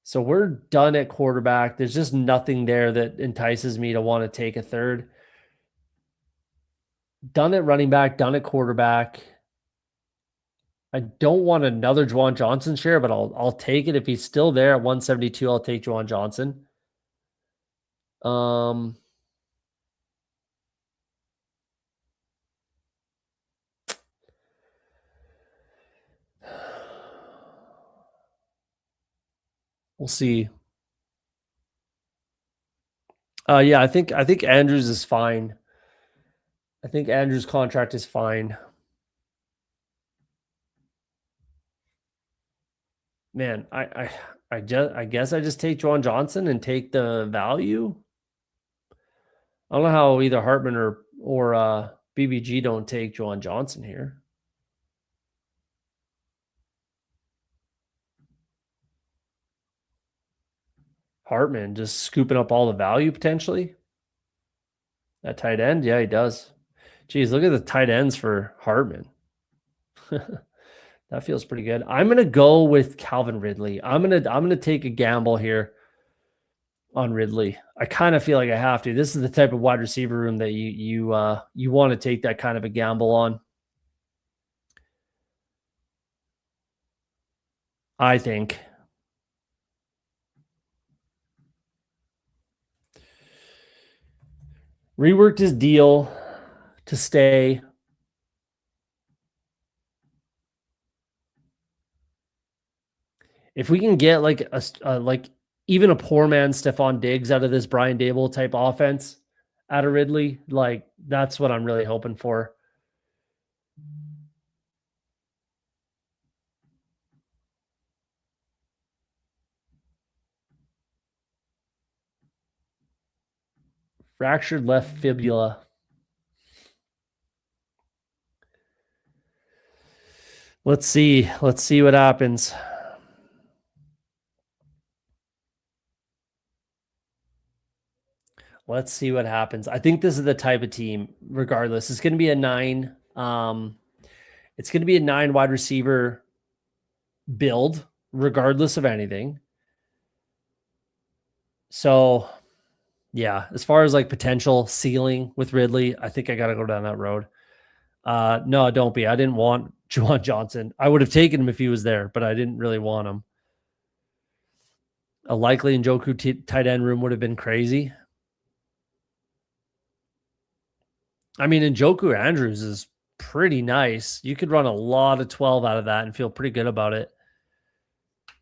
So we're done at quarterback. There's just nothing there that entices me to want to take a third. Done at running back, done at quarterback. I don't want another Juwan Johnson share, but I'll take it. If he's still there at 172, I'll take Juwan Johnson. We'll see. Yeah, I think Andrews is fine. I think Andrews' contract is fine. Man, I guess I just take Juwan Johnson and take the value. I don't know how either Hartman or BBG don't take Juwan Johnson here. Hartman just scooping up all the value potentially. At tight end, yeah, he does. Geez, look at the tight ends for Hartman. That feels pretty good. I'm gonna go with Calvin Ridley. I'm gonna take a gamble here on Ridley. I kind of feel like I have to. This is the type of wide receiver room that you want to take that kind of a gamble on. I think. Reworked his deal to stay. If we can get like like even a poor man Stephon Diggs out of this Brian Dable type offense out of Ridley, like that's what I'm really hoping for. Fractured left fibula. Let's see. Let's see what happens. Let's see what happens. I think this is the type of team, regardless. It's going to be a 9. It's going to be a 9 wide receiver build, regardless of anything. So, yeah, as far as like potential ceiling with Ridley, I think I got to go down that road. No, don't be. I didn't want Juwan Johnson. I would have taken him if he was there, but I didn't really want him. A likely Njoku tight end room would have been crazy. I mean, Njoku Andrews is pretty nice. You could run a lot of 12 out of that and feel pretty good about it.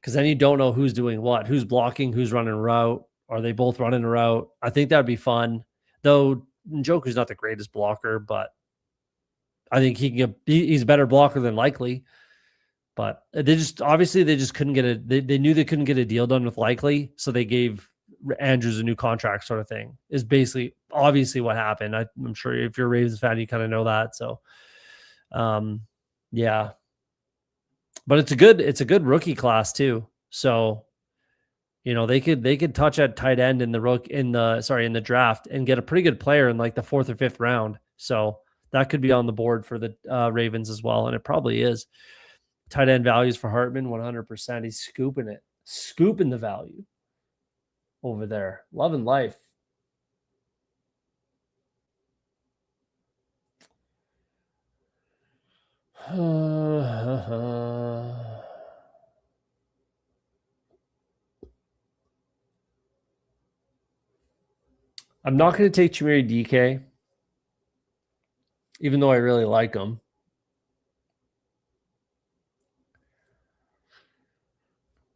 Because then you don't know who's doing what, who's blocking, who's running a route. Are they both running a route? I think that would be fun. Though Njoku's not the greatest blocker, but I think he's a better blocker than Likely. But they just couldn't get they knew they couldn't get a deal done with Likely, so they gave Andrews a new contract, sort of thing. Is basically obviously what happened. I'm sure if you're a Ravens fan, you kind of know that. So, yeah, but it's a good rookie class too. So, they could touch at tight end in the draft and get a pretty good player in like the 4th or 5th round. So that could be on the board for the Ravens as well, and it probably is. Tight end values for Hartman, 100%. He's scooping the value over there. Loving life. I'm not going to take Chimere DK, even though I really like him.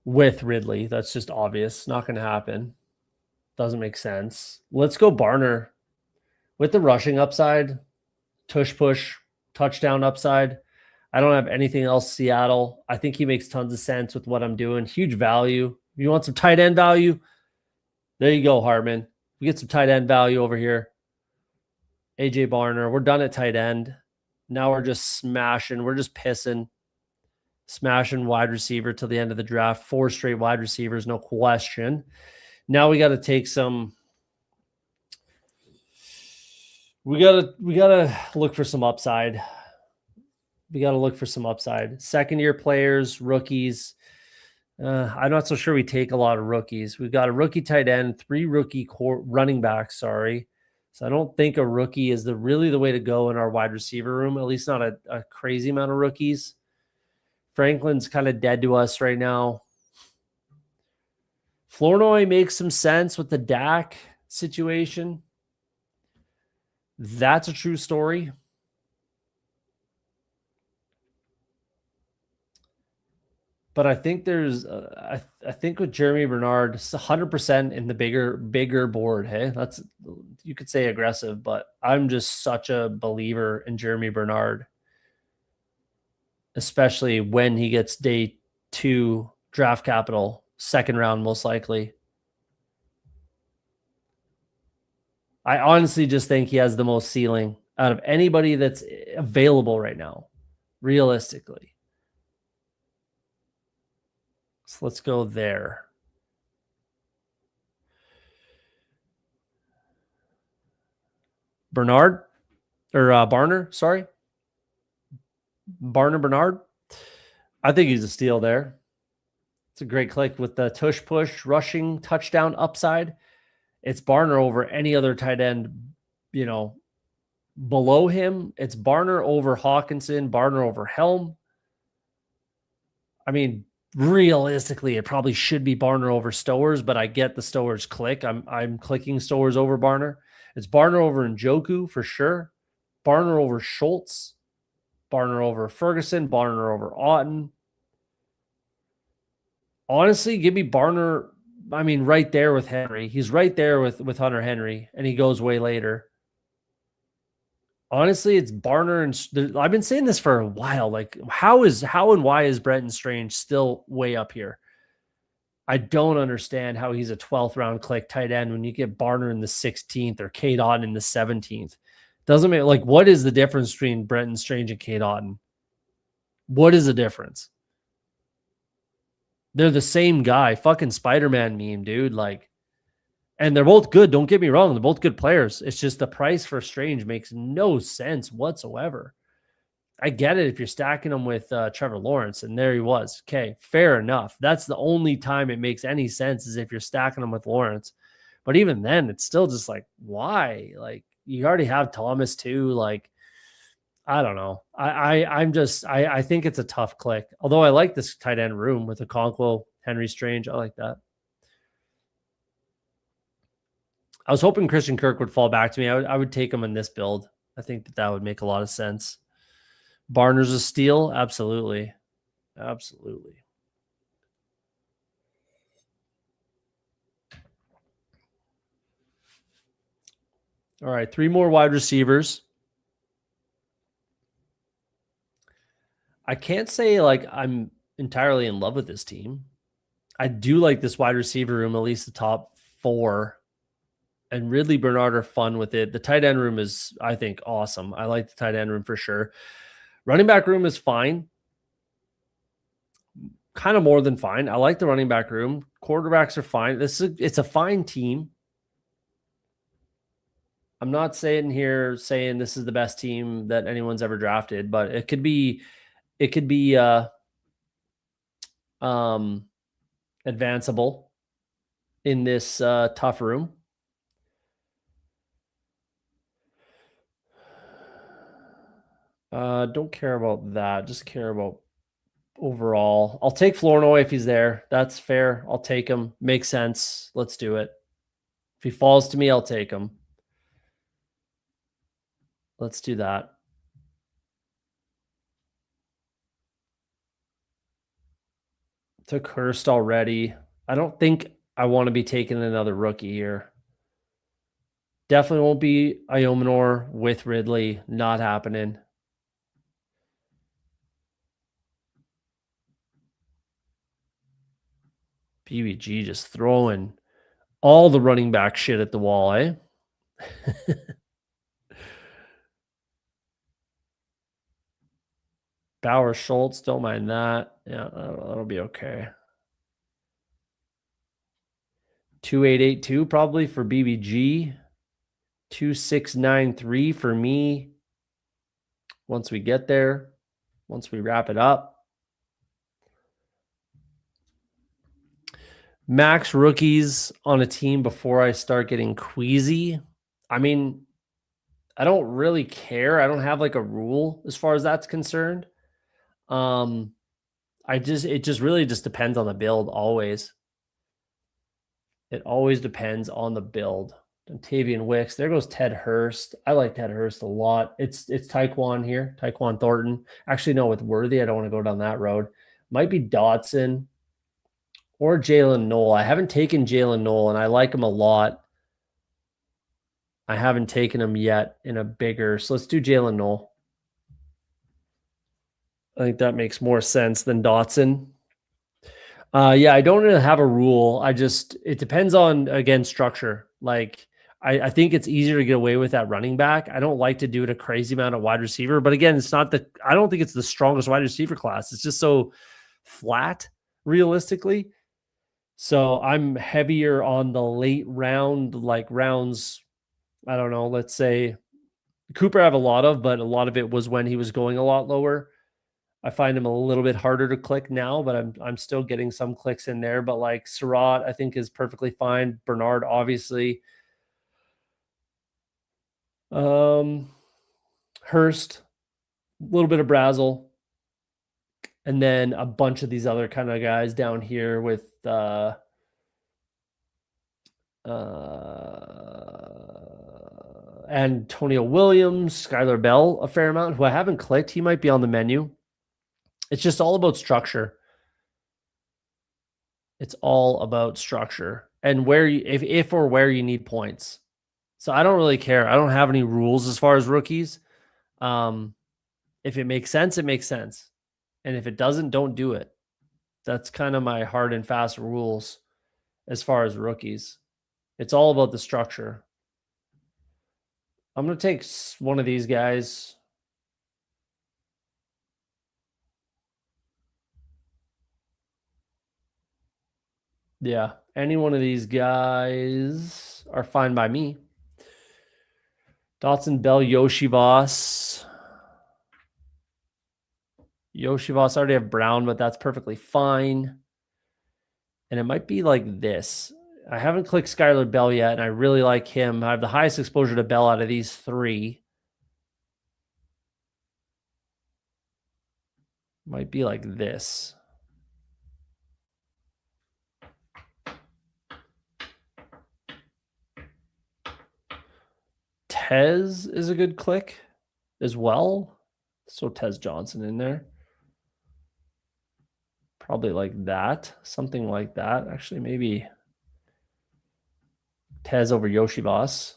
With Ridley, that's just obvious. Not going to happen. Doesn't make sense. Let's go Barner with the rushing upside, tush push, touchdown upside. I don't have anything else. Seattle. I think he makes tons of sense with what I'm doing. Huge value. If you want some tight end value, there you go, Hartman. We get some tight end value over here. AJ Barner. We're done at tight end. Now we're just smashing. We're just pissing. Smashing wide receiver till the end of the draft. 4 straight wide receivers, no question. Now we got to take some. We gotta look for some upside. Second-year players, rookies. I'm not so sure we take a lot of rookies. We've got a rookie tight end, 3 rookie running backs. Sorry. So I don't think a rookie is really the way to go in our wide receiver room. At least not a crazy amount of rookies. Franklin's kind of dead to us right now. Flournoy makes some sense with the Dak situation. That's a true story. But I think there's, I think with Jeremy Bernard, 100% in the bigger board. Hey, that's, you could say aggressive, but I'm just such a believer in Jeremy Bernard, especially when he gets day 2 draft capital, 2nd round, most likely. I honestly just think he has the most ceiling out of anybody that's available right now, realistically. So let's go there. Bernard or Barner, sorry. Bernard. I think he's a steal there. It's a great click with the tush push, rushing, touchdown upside. It's Barner over any other tight end, below him. It's Barner over Hawkinson, Barner over Helm. I mean, realistically, it probably should be Barner over Stowers, but I get the Stowers click. I'm clicking Stowers over Barner. It's Barner over Njoku for sure. Barner over Schultz. Barner over Ferguson. Barner over Otten. Honestly, give me Barner. I mean, right there with Henry. He's right there with Hunter Henry, and he goes way later. Honestly, it's Barner, and I've been saying this for a while. Like, how and why is Brenton Strange still way up here? I don't understand how he's a 12th round click tight end when you get Barner in the 16th or Cade Otton in the 17th. Doesn't make what is the difference between Brenton Strange and Cade Otton? What is the difference? They're the same guy. Fucking Spider-Man meme, dude. And they're both good. Don't get me wrong. They're both good players. It's just the price for Strange makes no sense whatsoever. I get it if you're stacking them with Trevor Lawrence, and there he was. Okay, fair enough. That's the only time it makes any sense is if you're stacking them with Lawrence. But even then, it's still just why? You already have Thomas too. I don't know. I think it's a tough click. Although I like this tight end room with Okonkwo, Henry Strange. I like that. I was hoping Christian Kirk would fall back to me. I would take him in this build. I think that would make a lot of sense. Barner's a steal? Absolutely. Absolutely. All right, 3 more wide receivers. I can't say I'm entirely in love with this team. I do like this wide receiver room, at least the top 4. And Ridley, Bernard are fun with it. The tight end room is, I think, awesome. I like the tight end room for sure. Running back room is fine. Kind of more than fine. I like the running back room. Quarterbacks are fine. It's a fine team. I'm not saying saying this is the best team that anyone's ever drafted, but it could be advanceable in this tough room. Don't care about that. Just care about overall. I'll take Flournoy if he's there. That's fair. I'll take him. Makes sense. Let's do it. If he falls to me, I'll take him. Let's do that. Took Hurst already. I don't think I want to be taking another rookie here. Definitely won't be Iomanor with Ridley. Not happening. BBG just throwing all the running back shit at the wall, eh? Bauer Schultz, don't mind that. Yeah, that'll be okay. 2882 probably for BBG. 2693 for me. Once we get there, once we wrap it up. Max rookies on a team before I start getting queasy. I mean, I don't really care. I don't have a rule as far as that's concerned. It just really just depends on the build always. It always depends on the build. Dontavian Wicks. There goes Ted Hurst. I like Ted Hurst a lot. It's Tyquan here. Tyquan Thornton. Actually, no, with Worthy, I don't want to go down that road. Might be Dotson or Jaylen Noel. I haven't taken Jaylen Noel, and I like him a lot. I haven't taken him yet in a bigger. So let's do Jaylen Noel. I think that makes more sense than Dotson. Yeah, I don't really have a rule. It depends on, again, structure. I think it's easier to get away with that running back. I don't like to do it a crazy amount of wide receiver, but again, I don't think it's the strongest wide receiver class. It's just so flat, realistically. So I'm heavier on the late round, rounds, I don't know, let's say Cooper I have a lot of, but a lot of it was when he was going a lot lower. I find him a little bit harder to click now, but I'm still getting some clicks in there. But like Surratt, I think is perfectly fine. Bernard, obviously. Hurst, a little bit of Brazel, and then a bunch of these other kind of guys down here with Antonio Williams, Skylar Bell, a fair amount, who I haven't clicked. He might be on the menu. It's just all about structure. It's all about structure and where you, if or where you need points. So I don't really care. I don't have any rules as far as rookies. If it makes sense, it makes sense. And if it doesn't, don't do it. That's kind of my hard and fast rules as far as rookies. It's all about the structure. I'm going to take one of these guys. Yeah, any one of these guys are fine by me. Dotson, Bell, Yoshivas. Yoshivas, I already have Brown, but that's perfectly fine. And it might be like this. I haven't clicked Skylar Bell yet, and I really like him. I have the highest exposure to Bell out of these three. Might be like this. Tez is a good click as well. So Tez Johnson in there. Probably like that. Something like that. Actually, maybe Tez over Yoshivas.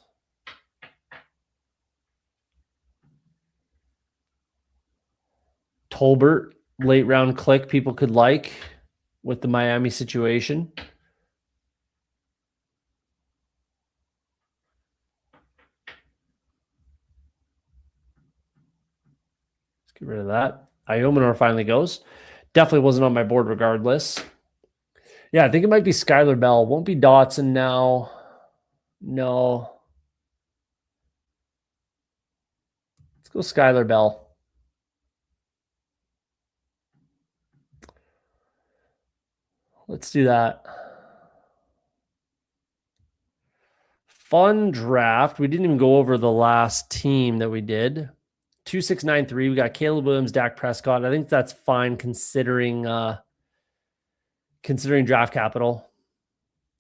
Tolbert, late round click people could like with the Miami situation. Let's get rid of that. Iomanor finally goes. Definitely wasn't on my board regardless. Yeah, I think it might be Skylar Bell. Won't be Dotson now. No. Let's go Skylar Bell. Let's do that. Fun draft. We didn't even go over the last team that we did. 2693. We got Caleb Williams, Dak Prescott. I think that's fine considering draft capital.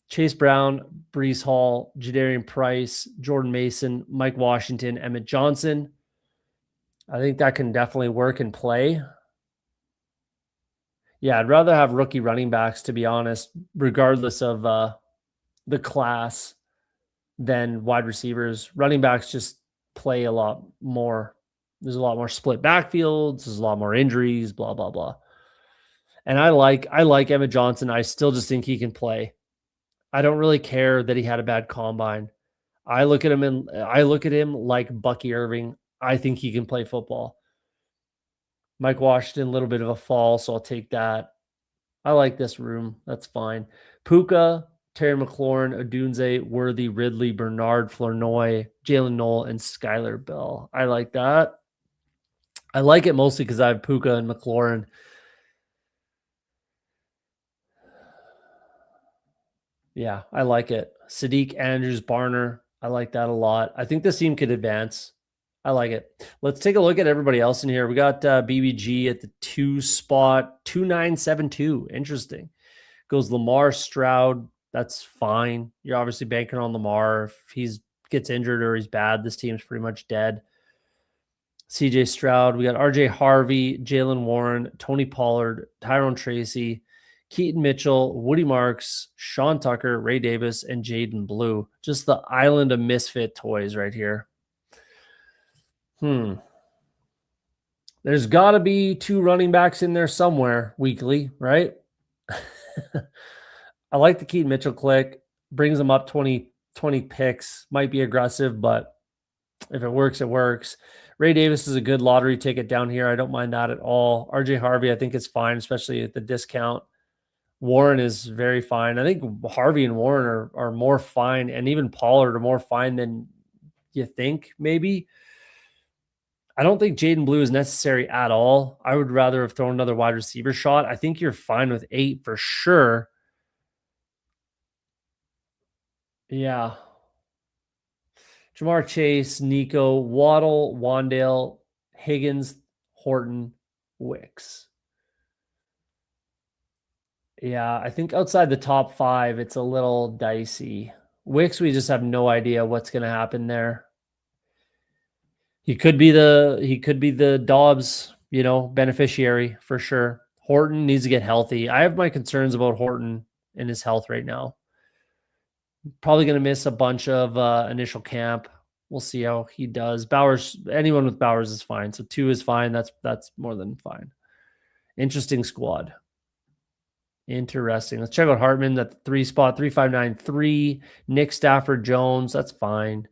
Chase Brown, Breece Hall, Jadarian Price, Jordan Mason, Mike Washington, Emmett Johnson. I think that can definitely work and play. Yeah, I'd rather have rookie running backs, to be honest, regardless of the class, than wide receivers. Running backs just play a lot more. There's a lot more split backfields. There's a lot more injuries, blah, blah, blah. And I like Emmett Johnson. I still just think he can play. I don't really care that he had a bad combine. I look at him like Bucky Irving. I think he can play football. Mike Washington, a little bit of a fall, so I'll take that. I like this room. That's fine. Puka, Terry McLaurin, Odunze, Worthy, Ridley, Bernard, Flournoy, Jalen Knoll, and Skylar Bell. I like that. I like it mostly because I have Puka and McLaurin. Yeah, I like it. Sadiq, Andrews, Barner. I like that a lot. I think this team could advance. I like it. Let's take a look at everybody else in here. We got BBG at the 2 spot, 2972. Interesting. Goes Lamar, Stroud. That's fine. You're obviously banking on Lamar. If he gets injured or he's bad, this team's pretty much dead. CJ Stroud. We got RJ Harvey, Jalen Warren, Tony Pollard, Tyrone Tracy, Keaton Mitchell, Woody Marks, Sean Tucker, Ray Davis, and Jaden Blue. Just the island of misfit toys right here. There's got to be 2 running backs in there somewhere weekly, right? I like the Keaton Mitchell click. Brings them up 20 picks. Might be aggressive, but if it works, it works. Ray Davis is a good lottery ticket down here. I don't mind that at all. RJ Harvey, I think, is fine, especially at the discount. Warren is very fine. I think Harvey and Warren are more fine, and even Pollard are more fine than you think, maybe. I don't think Jaden Blue is necessary at all. I would rather have thrown another wide receiver shot. I think you're fine with 8 for sure. Yeah. Jamar Chase, Nico, Waddle, Wandale, Higgins, Horton, Wicks. Yeah, I think outside the top 5, it's a little dicey. Wicks, we just have no idea what's going to happen there. He could be the Dobbs, beneficiary for sure. Horton needs to get healthy. I have my concerns about Horton and his health right now. Probably going to miss a bunch of initial camp. We'll see how he does. Bowers, anyone with Bowers is fine. So 2 is fine. That's more than fine. Interesting squad. Interesting. Let's check out Hartman at the 3 spot, 3593. Nick Stafford Jones. That's fine.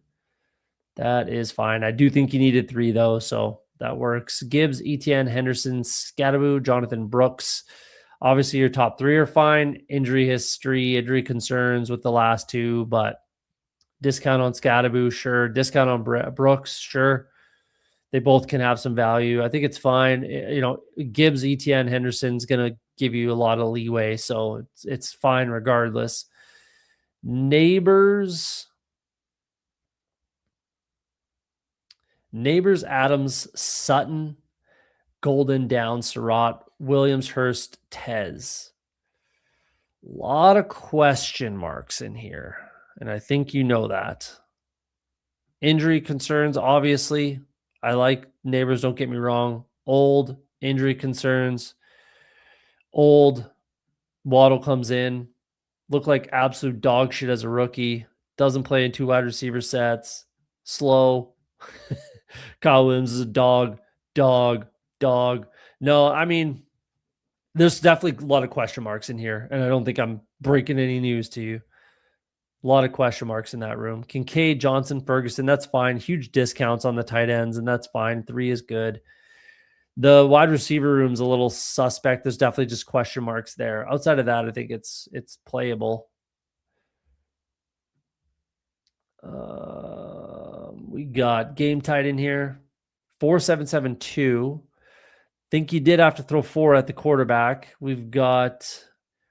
That is fine. I do think you needed 3 though, so that works. Gibbs, Etienne, Henderson, Scadaboo, Jonathan Brooks. Obviously, your top 3 are fine. Injury history, injury concerns with the last 2, but discount on Scadaboo, sure. Discount on Brooks, sure. They both can have some value. I think it's fine. Gibbs, Etienne, Henderson's going to give you a lot of leeway, so it's fine regardless. Neighbors, Adams, Sutton, Golden, Down, Surratt, Williams, Hurst, Tez. A lot of question marks in here, and I think you know that. Injury concerns, obviously. I like Neighbors, don't get me wrong. Old, injury concerns. Old, Waddle comes in. Looked like absolute dog shit as a rookie. Doesn't play in 2 wide receiver sets. Slow. Kyle Williams is a dog. No, I mean, there's definitely a lot of question marks in here, and I don't think I'm breaking any news to you. A lot of question marks in that room. Kincaid, Johnson, Ferguson, that's fine. Huge discounts on the tight ends, and that's fine. 3 is good. The wide receiver room's a little suspect. There's definitely just question marks there. Outside of that, I think it's playable. We got game tight in here. 4772. Think you did have to throw 4 at the quarterback. We've got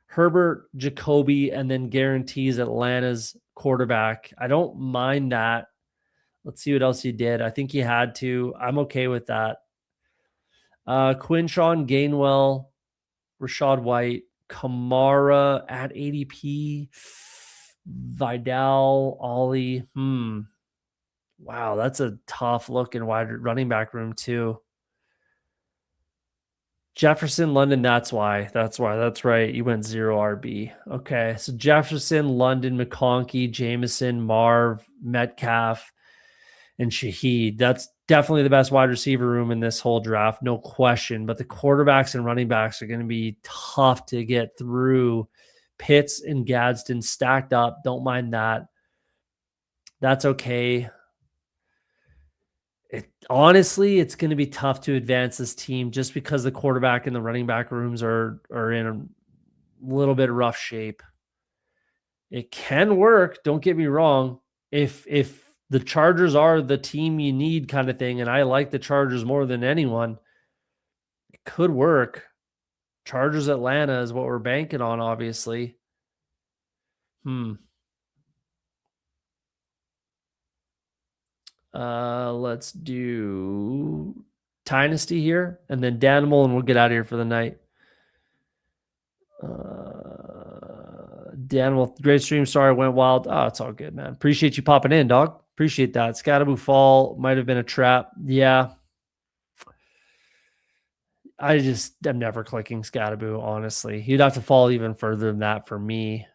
Herbert, Jacoby, and then guarantees Atlanta's quarterback. I don't mind that. Let's see what else you did. I think you had to. I'm okay with that. Quinshawn, Gainwell, Rashad White, Kamara at ADP, Vidal, Ollie. Wow, that's a tough looking wide running back room too. Jefferson, London, that's why. That's right. You went 0 RB. Okay, so Jefferson, London, McConkey, Jameson, Marv, Metcalf, and Shaheed. That's definitely the best wide receiver room in this whole draft, no question. But the quarterbacks and running backs are going to be tough to get through. Pitts and Gadsden stacked up. Don't mind that. That's okay. Honestly, it's going to be tough to advance this team just because the quarterback and the running back rooms are in a little bit rough shape. It can work. Don't get me wrong. If the Chargers are the team you need kind of thing, and I like the Chargers more than anyone, it could work. Chargers Atlanta is what we're banking on, obviously. Let's do Dynasty here, and then Danimal, and we'll get out of here for the night. Danimal, great stream. Sorry, I went wild. Oh, it's all good, man. Appreciate you popping in, dog. Appreciate that. Scadaboo Fall might have been a trap. Yeah. I'm never clicking Scadaboo, honestly. He'd have to fall even further than that for me.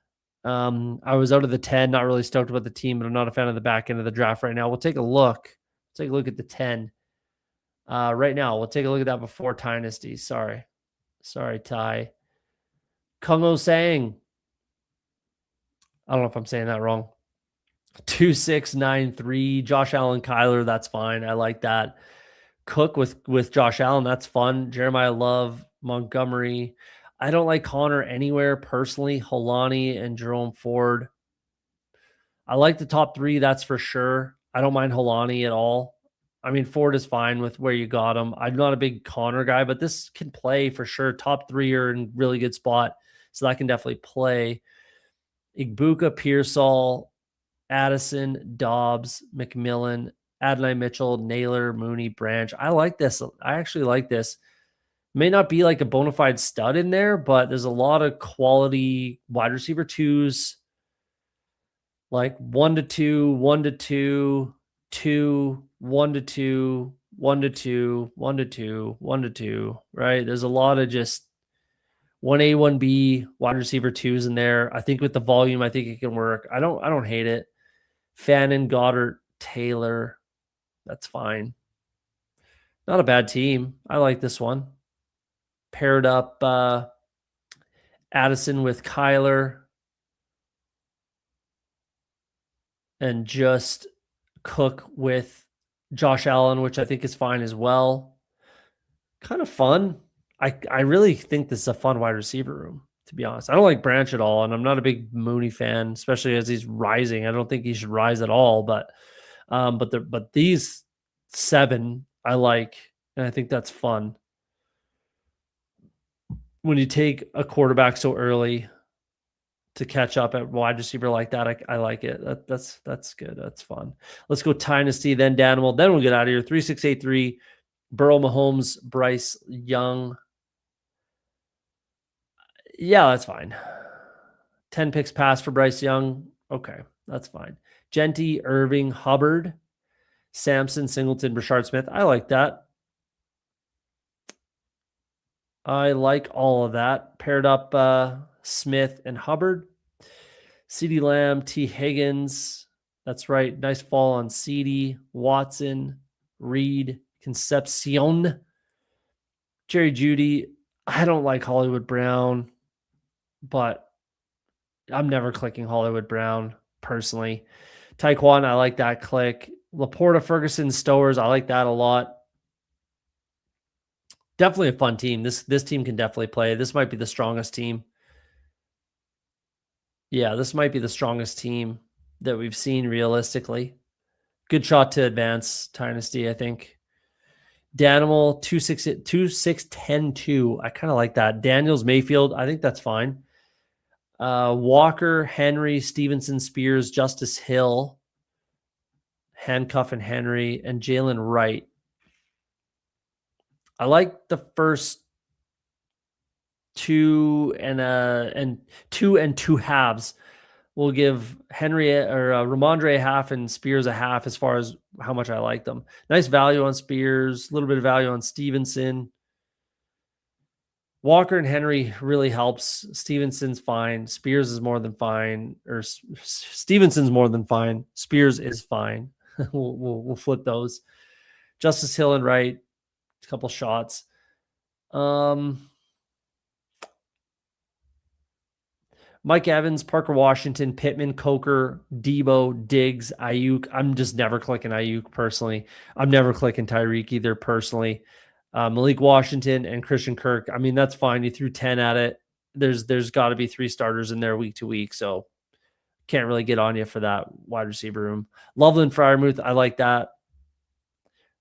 I was out of the 10, not really stoked about the team, but I'm not a fan of the back end of the draft right now. We'll take a look. Take a look at the 10 right now. We'll take a look at that before Dynasty. Sorry, Ty. Kungo Sang. I don't know if I'm saying that wrong. 2693. Josh Allen, Kyler. That's fine. I like that. Cook with Josh Allen. That's fun. Jeremiah Love, Montgomery. I don't like Connor anywhere personally. Holani and Jerome Ford. I like the top 3. That's for sure. I don't mind Holani at all. I mean, Ford is fine with where you got him. I'm not a big Connor guy, but this can play for sure. Top 3 are in really good spot, so that can definitely play. Igbuka, Pearsall, Addison, Dobbs, McMillan, Adonai Mitchell, Naylor, Mooney, Branch. I like this. I actually like this. May not be like a bona fide stud in there, but there's a lot of quality wide receiver 2s, like 1 to 2, 1 to 2, 2, 1 to 2, 1 to 2, 1 to 2, 1 to 2, right? There's a lot of just 1A, 1B wide receiver 2s in there. I think with the volume, I think it can work. I don't hate it. Fannin, Goddard, Taylor. That's fine. Not a bad team. I like this one. Paired up Addison with Kyler and just Cook with Josh Allen, which I think is fine as well. Kind of fun. I really think this is a fun wide receiver room, to be honest. I don't like Branch at all, and I'm not a big Mooney fan, especially as he's rising. I don't think he should rise at all, but these 7 I like, and I think that's fun. When you take a quarterback so early to catch up at wide receiver like that, I like it. That's good. That's fun. Let's go Dynasty, then Danimal. Then we'll get out of here. 3683, Burrow, Mahomes, Bryce Young. Yeah, that's fine. 10 picks pass for Bryce Young. Okay, that's fine. Genty, Irving, Hubbard, Sampson, Singleton, Rashard Smith. I like that. I like all of that. Paired up Smith and Hubbard. CeeDee Lamb, T. Higgins. That's right. Nice fall on CeeDee. Watson, Reed, Concepcion. Jerry Jeudy. I don't like Hollywood Brown, but I'm never clicking Hollywood Brown personally. Tyquan, I like that click. Laporta, Ferguson, Stowers. I like that a lot. Definitely a fun team. This team can definitely play. This might be the strongest team. Yeah, this might be the strongest team that we've seen realistically. Good shot to advance Dynasty, I think. Danimal, 2-6-10-2. I kind of like that. Daniels, Mayfield, I think that's fine. Walker, Henry, Stevenson, Spears, Justice Hill, Handcuff and Henry, and Jalen Wright. I like the first 2 and 2 halves. We'll give Henry or Ramondre a half and Spears a half as far as how much I like them. Nice value on Spears, a little bit of value on Stevenson. Walker and Henry really helps. Stevenson's fine. Spears is more than fine. Or Stevenson's more than fine. Spears is fine. we'll flip those. Justice Hill and Wright. A couple shots. Mike Evans, Parker Washington, Pittman, Coker, Debo, Diggs, Ayuk. I'm just never clicking Ayuk personally. I'm never clicking Tyreek either personally. Malik Washington and Christian Kirk. I mean, that's fine. You threw 10 at it. There's got to be 3 starters in there week to week, so can't really get on you for that wide receiver room. Loveland, Freiermuth, I like that.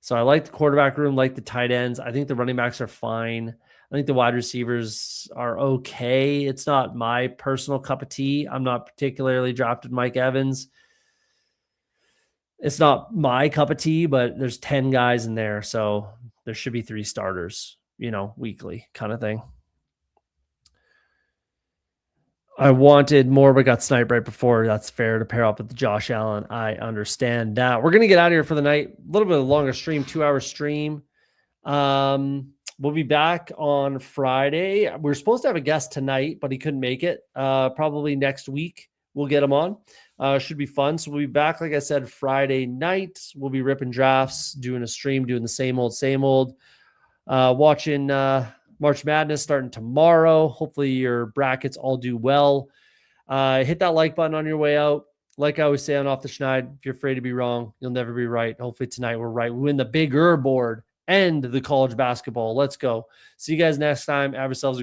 So I like the quarterback room, like the tight ends. I think the running backs are fine. I think the wide receivers are okay. It's not my personal cup of tea. I'm not particularly drafted Mike Evans. It's not my cup of tea, but there's 10 guys in there. So there should be 3 starters, weekly kind of thing. I wanted more, but got sniped right before. That's fair to pair up with Josh Allen. I understand that. We're going to get out of here for the night. A little bit of a longer stream, 2-hour stream. We'll be back on Friday. We're supposed to have a guest tonight, but he couldn't make it. Probably next week we'll get him on. Should be fun. So we'll be back, like I said, Friday night. We'll be ripping drafts, doing a stream, doing the same old. Watching March Madness starting tomorrow. Hopefully your brackets all do well. Hit that like button on your way out. Like I always say on Off the Schneid, if you're afraid to be wrong, you'll never be right. Hopefully tonight we're right. We win the bigger board and the college basketball. Let's go. See you guys next time. Have yourselves a great